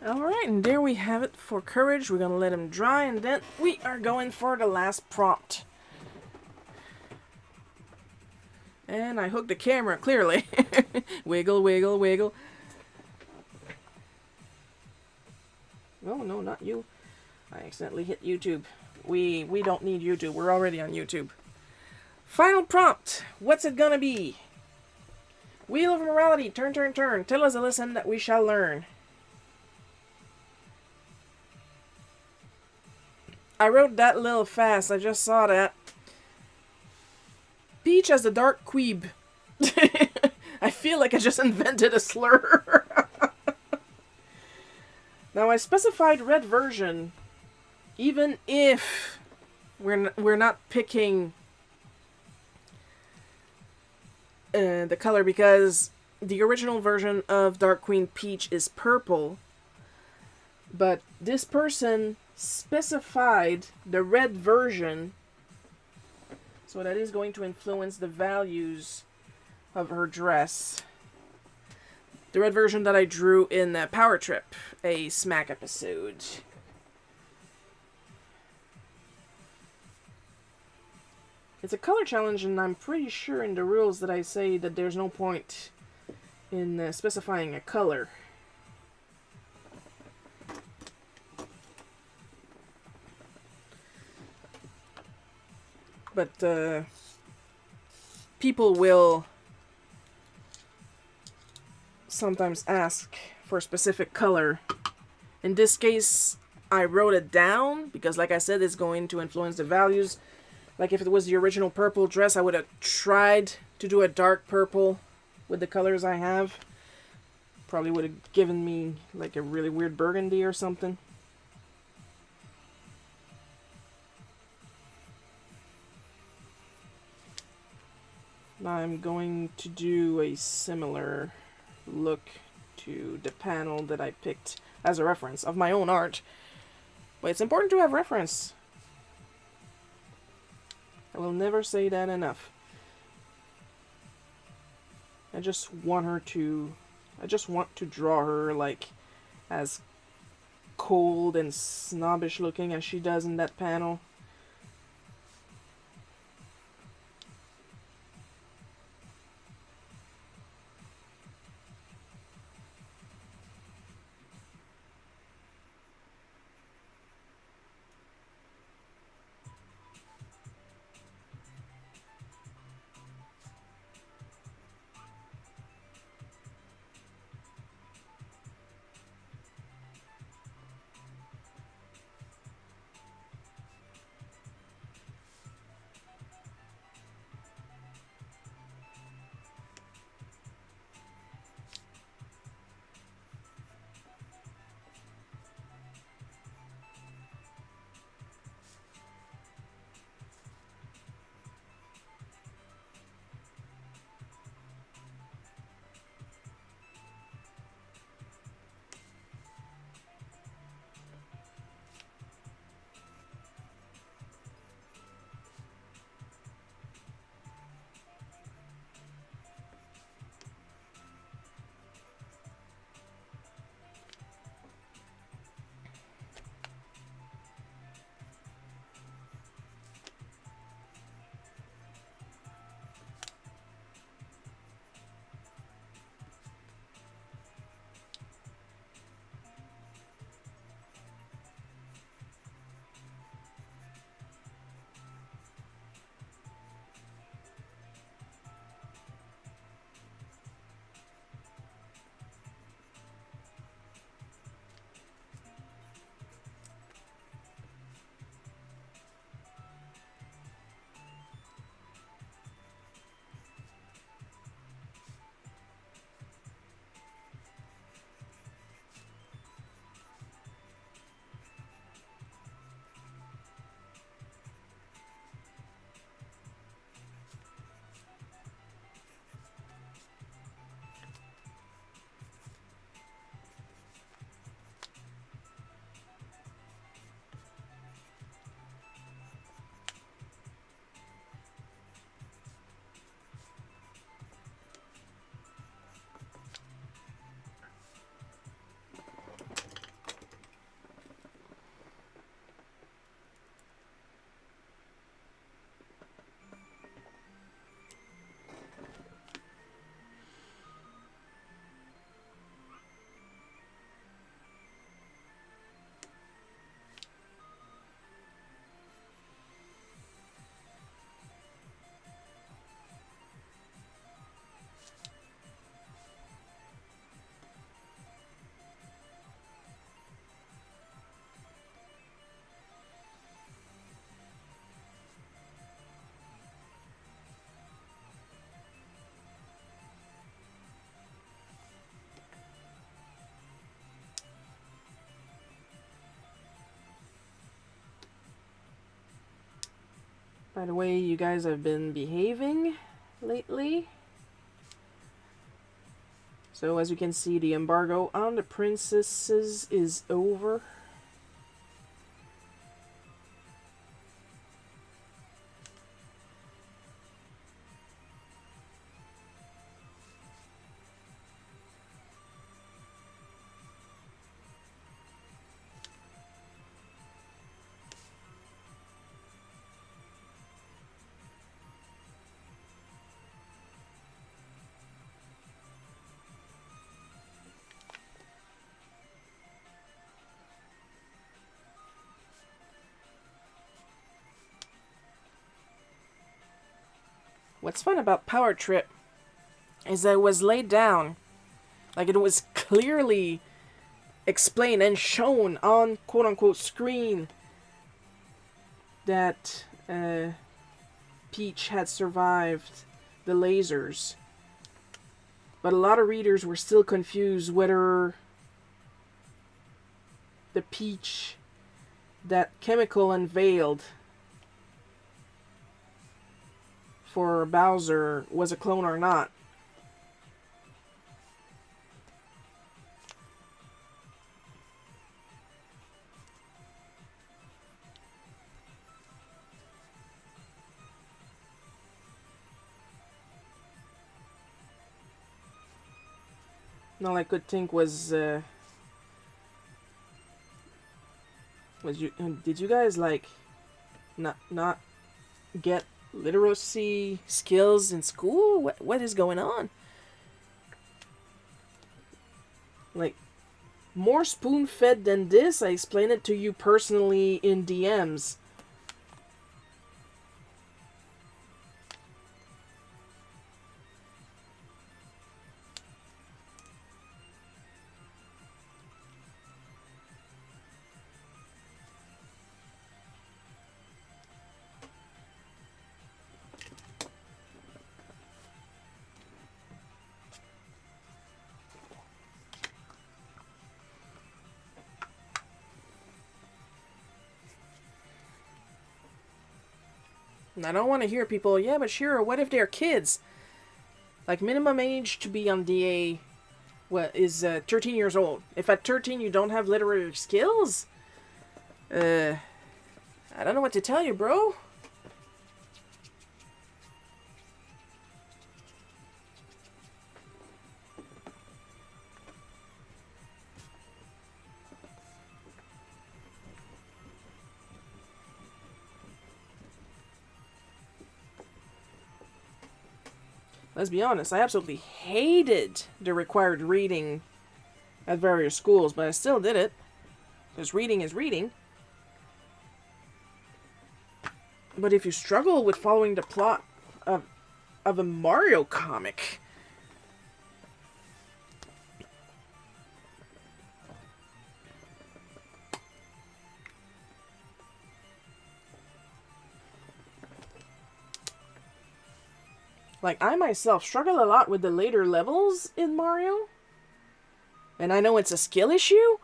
Alright, and there we have it for courage. We're gonna let him dry, and then we are going for the last prompt. And I hooked the camera, clearly. Wiggle, wiggle, wiggle. Oh, no, not you. I accidentally hit YouTube. We don't need YouTube. We're already on YouTube. Final prompt. What's it gonna be? Wheel of morality. Turn, turn, turn. Tell us a lesson that we shall learn. I wrote that a little fast. I just saw that. Peach as the dark queeb. I feel like I just invented a slur. Now I specified red version, even if we're not picking the color, because the original version of Dark Queen Peach is purple, but this person specified the red version, so that is going to influence the values of her dress. The red version that I drew in Power Trip, a Smack episode. It's a color challenge, and I'm pretty sure in the rules that I say that there's no point in specifying a color. But people will sometimes ask for a specific color. In this case, I wrote it down because, like I said, it's going to influence the values. Like if it was the original purple dress, I would have tried to do a dark purple with the colors I have. Probably would have given me like a really weird burgundy or something. Now I'm going to do a similar look to the panel that I picked as a reference of my own art. But it's important to have reference. I will never say that enough. I just want to draw her like as cold and snobbish looking as she does in that panel. By the way, you guys have been behaving lately. So as you can see, the embargo on the princesses is over. What's fun about Power Trip is that it was laid down, like it was clearly explained and shown on quote-unquote screen that Peach had survived the lasers. But a lot of readers were still confused whether the Peach that Chemical unveiled for Bowser was a clone or not. All I could think was did you guys like not get literacy skills in school? What is going on? Like, more spoon-fed than this? I explained it to you personally in DMs. And I don't want to hear people, yeah, but Shira, what if they're kids? Like, minimum age to be on DA is 13 years old. If at 13 you don't have literary skills, I don't know what to tell you, bro. Let's be honest, I absolutely hated the required reading at various schools, but I still did it. Because reading is reading. But if you struggle with following the plot of a Mario comic, like, I myself struggle a lot with the later levels in Mario. And I know it's a skill issue.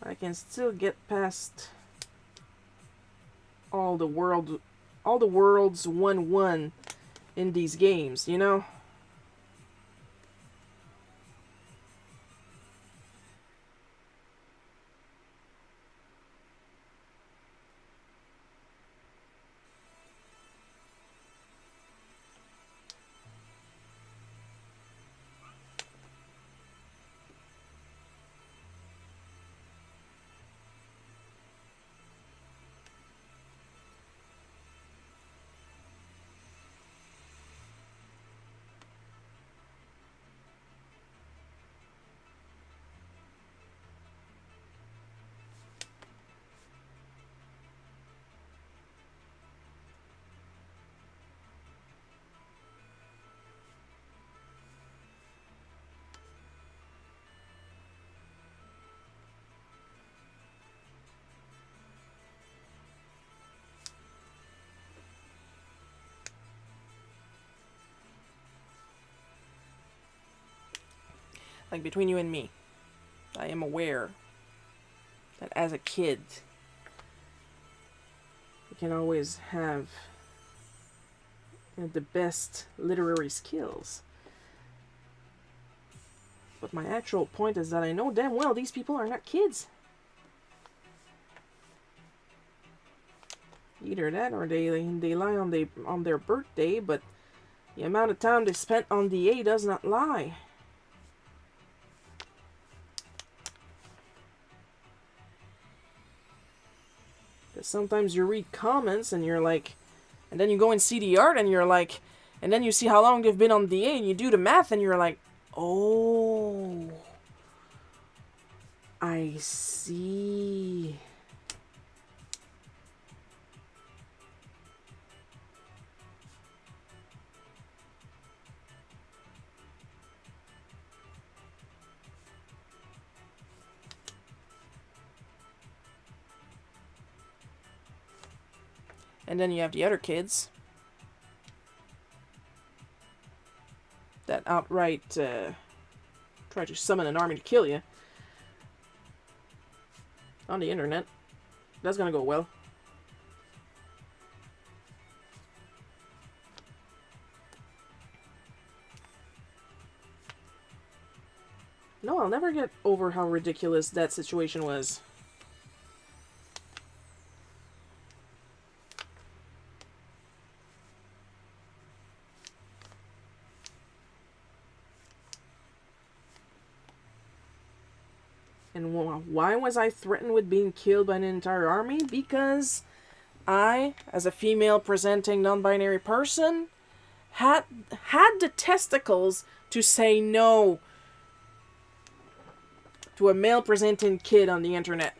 I can still get past all the worlds 1-1 in these games, you know? Like, between you and me, I am aware that as a kid, you can always have the best literary skills. But my actual point is that I know damn well these people are not kids. Either that or they lie on their birthday, but the amount of time they spent on the A does not lie. Sometimes you read comments and you're like, and then you go and see the art and you're like, and then you see how long they've been on the A and you do the math and you're like, oh, I see. And then you have the other kids that outright try to summon an army to kill you on the internet. That's gonna go well. No, I'll never get over how ridiculous that situation was. And why was I threatened with being killed by an entire army? Because I, as a female presenting non-binary person, had the testicles to say no to a male presenting kid on the internet.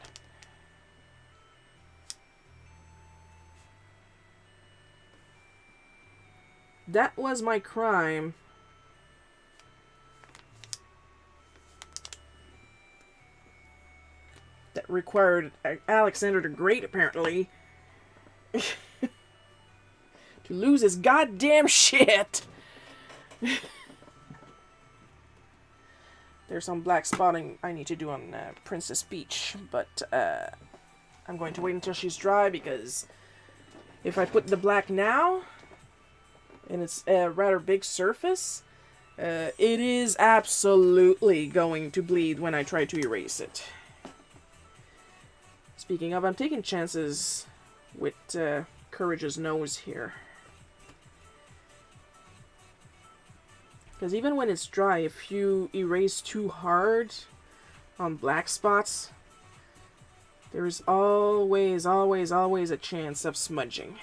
That was my crime. That required Alexander the Great, apparently, to lose his goddamn shit. There's some black spotting I need to do on Princess Peach, but I'm going to wait until she's dry, because if I put the black now, and it's a rather big surface, it is absolutely going to bleed when I try to erase it. Speaking of, I'm taking chances with Courage's nose here. Because even when it's dry, if you erase too hard on black spots, there's always a chance of smudging.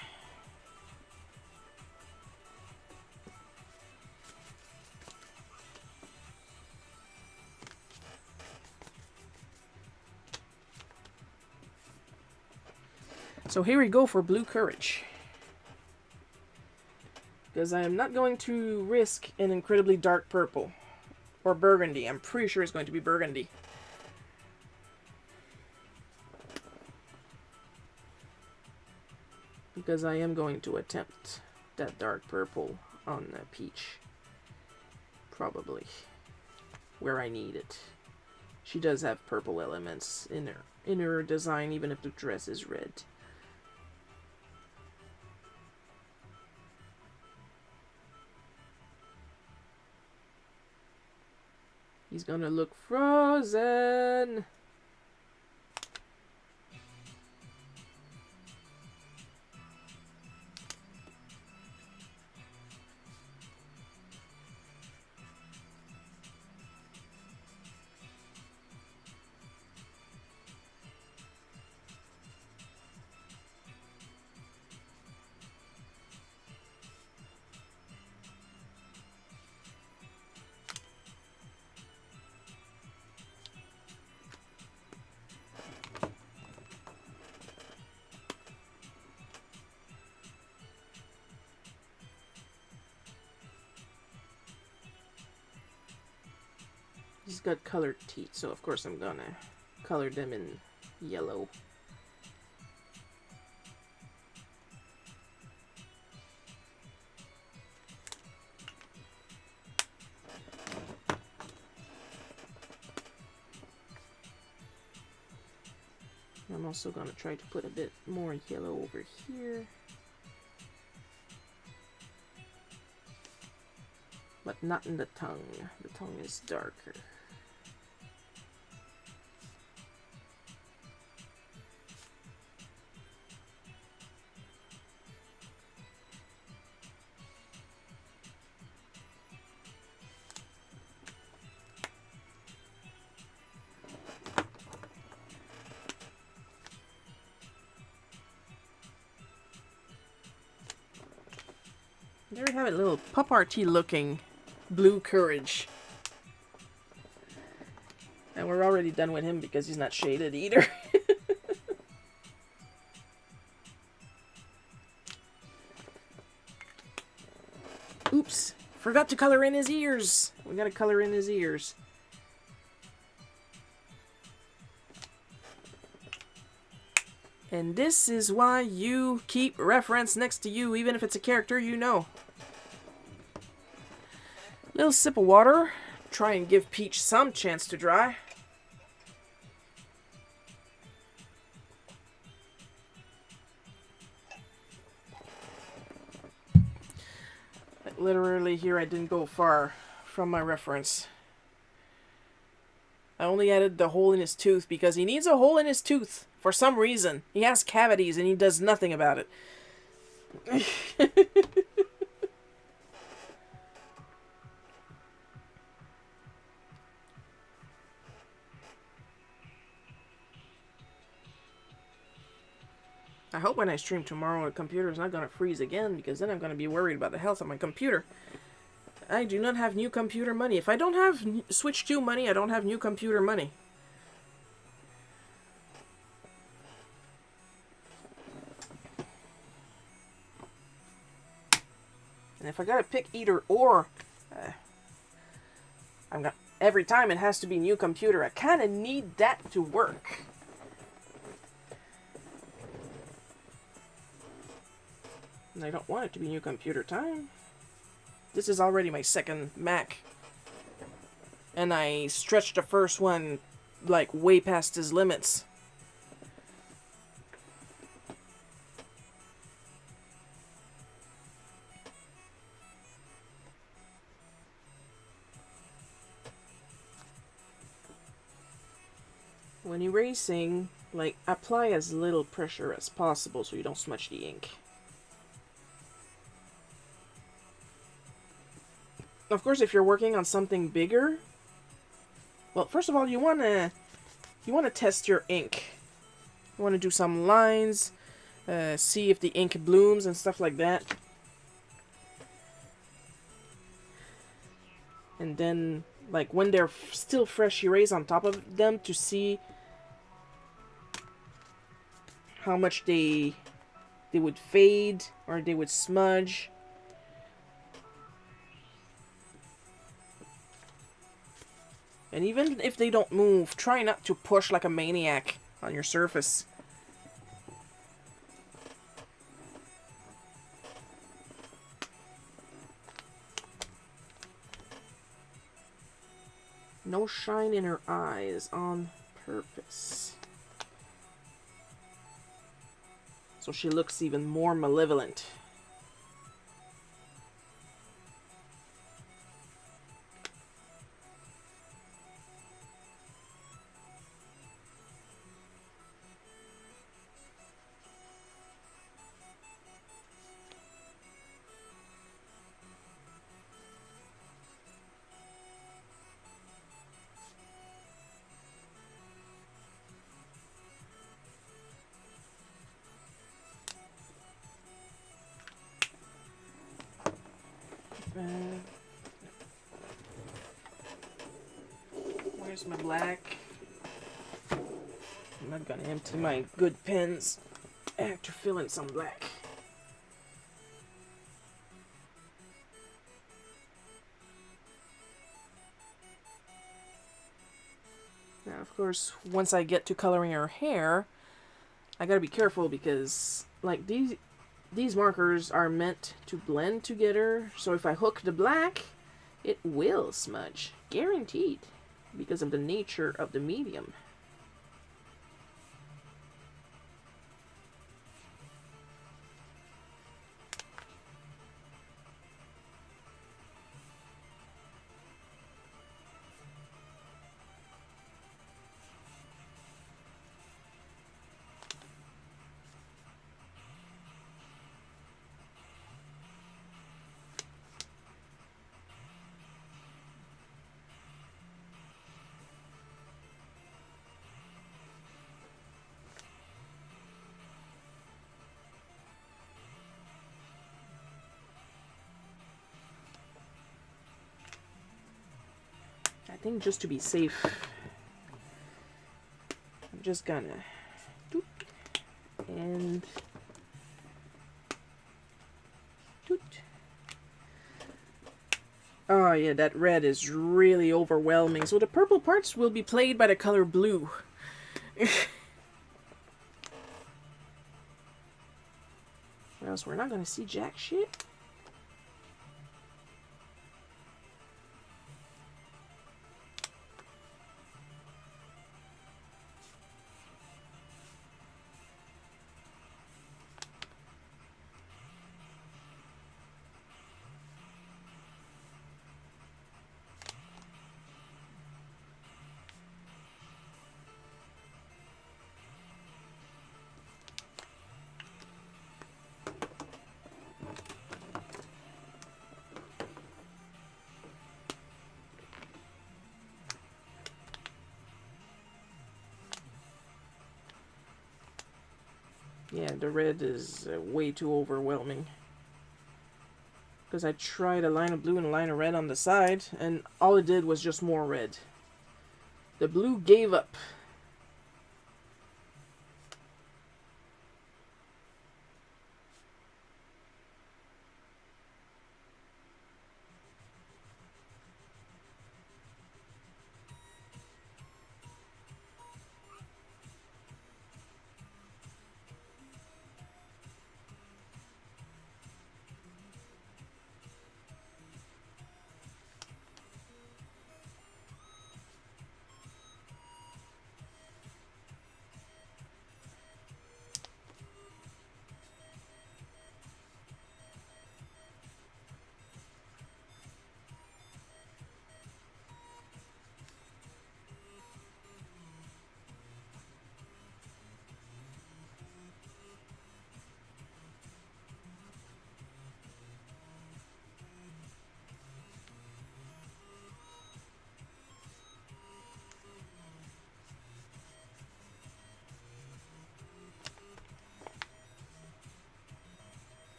So here we go for Blue Courage. Because I am not going to risk an incredibly dark purple. Or burgundy. I'm pretty sure it's going to be burgundy. Because I am going to attempt that dark purple on Peach. Probably. Where I need it. She does have purple elements in her design, even if the dress is red. He's gonna look frozen. He's got colored teeth, so of course I'm gonna color them in yellow. I'm also gonna try to put a bit more yellow over here. But not in the tongue. The tongue is darker. There we have it, little pop arty looking Blue Courage. And we're already done with him because he's not shaded either. Oops. Forgot to color in his ears. We gotta color in his ears. And this is why you keep reference next to you, even if it's a character you know. Little sip of water. Try and give Peach some chance to dry. Like literally here I didn't go far from my reference. I only added the hole in his tooth because he needs a hole in his tooth. For some reason. He has cavities and he does nothing about it. I hope when I stream tomorrow the computer is not going to freeze again, because then I'm going to be worried about the health of my computer. I do not have new computer money. If I don't have Switch 2 money, I don't have new computer money. And if I gotta pick either or, every time it has to be new computer. I kind of need that to work. And I don't want it to be new computer time. This is already my second Mac. And I stretched the first one like way past his limits. When erasing, like, apply as little pressure as possible so you don't smudge the ink. Of course, if you're working on something bigger, well, first of all, you want to test your ink. You want to do some lines, see if the ink blooms and stuff like that. And then, like, when they're still fresh, erase on top of them to see how much they would fade or they would smudge. And even if they don't move, try not to push like a maniac on your surface. No shine in her eyes on purpose. So she looks even more malevolent. Where's my black? I'm not gonna empty my good pens after filling some black. Now, of course, once I get to coloring her hair, I gotta be careful because, like, these markers are meant to blend together, so if I hook the black, it will smudge. Guaranteed. Because of the nature of the medium. I think just to be safe, I'm just gonna doot, and doot. Oh yeah, that red is really overwhelming. So the purple parts will be played by the color blue. Or else we're not gonna see jack shit. Yeah, the red is way too overwhelming. Because I tried a line of blue and a line of red on the side, and all it did was just more red. The blue gave up.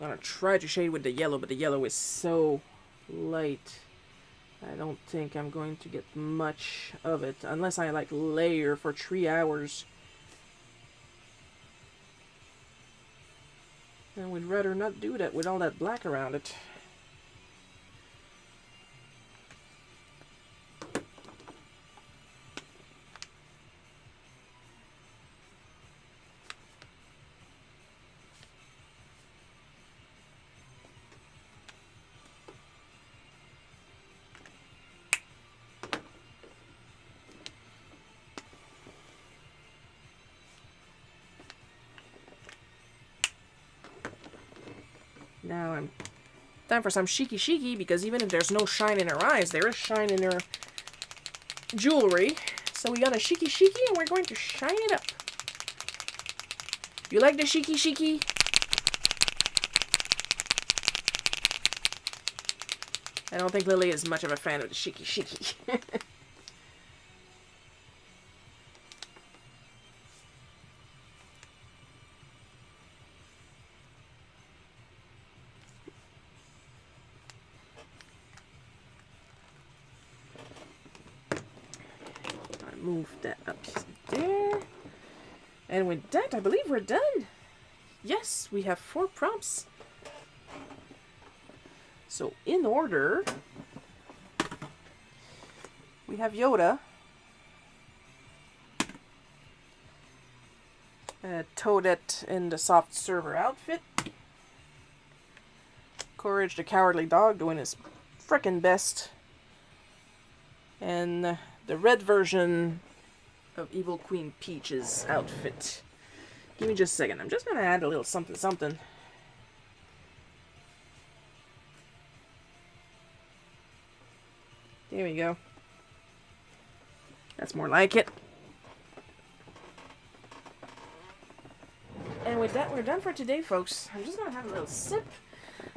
I'm gonna try to shade with the yellow, but the yellow is so light. I don't think I'm going to get much of it, unless I like layer for 3 hours. And we'd rather not do that with all that black around it. Now I'm time for some shiki shiki, because even if there's no shine in her eyes, there is shine in her jewelry. So we got a shiki shiki and we're going to shine it up. You like the shiki shiki? I don't think Lily is much of a fan of the shiki shiki. move that up there. And with that, I believe we're done. Yes, we have 4 prompts. So, in order, we have Yoda. Toadette in the soft server outfit. Courage the Cowardly Dog doing his frickin' best. And the red version of Evil Queen Peach's outfit. Give me just a second. I'm just going to add a little something something. There we go. That's more like it. And with that, we're done for today, folks. I'm just going to have a little sip.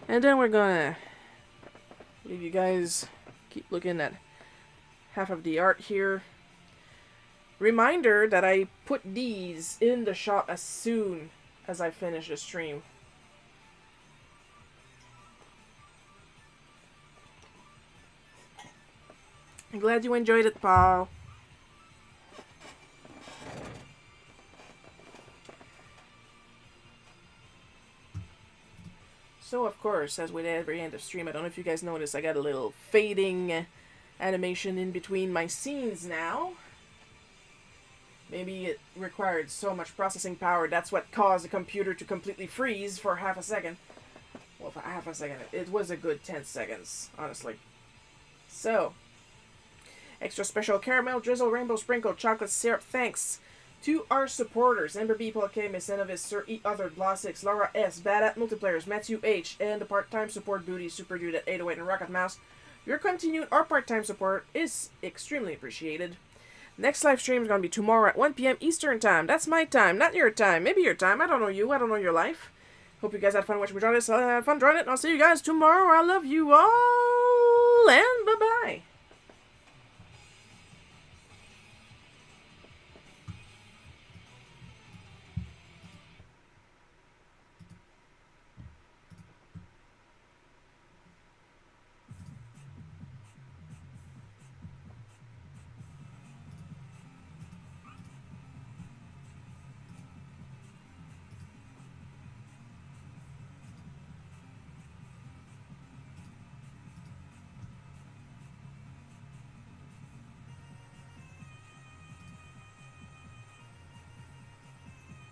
And then we're going to leave you guys keep looking at half of the art here. Reminder that I put these in the shop as soon as I finish the stream. I'm glad you enjoyed it, Paul. So, of course, as with every end of stream, I don't know if you guys noticed, I got a little fading animation in between my scenes now. Maybe it required so much processing power, that's what caused the computer to completely freeze for half a second. Well, for half a second, it was a good 10 seconds, honestly. So, extra special caramel, drizzle, rainbow sprinkle, chocolate syrup, thanks to our supporters, Ember B, Paul K, Miss Enovis, Sir E, Other, Blossix, Laura S, Bad at Multiplayers, Matthew H, and the part-time support booty, Super Dude at 808 and Rocket Mouse. Your continued or part-time support is extremely appreciated. Next live stream is going to be tomorrow at 1 p.m. Eastern Time. That's my time, not your time. Maybe your time. I don't know you. I don't know your life. Hope you guys had fun watching me join this. Had fun joining it, and I'll see you guys tomorrow. I love you all, and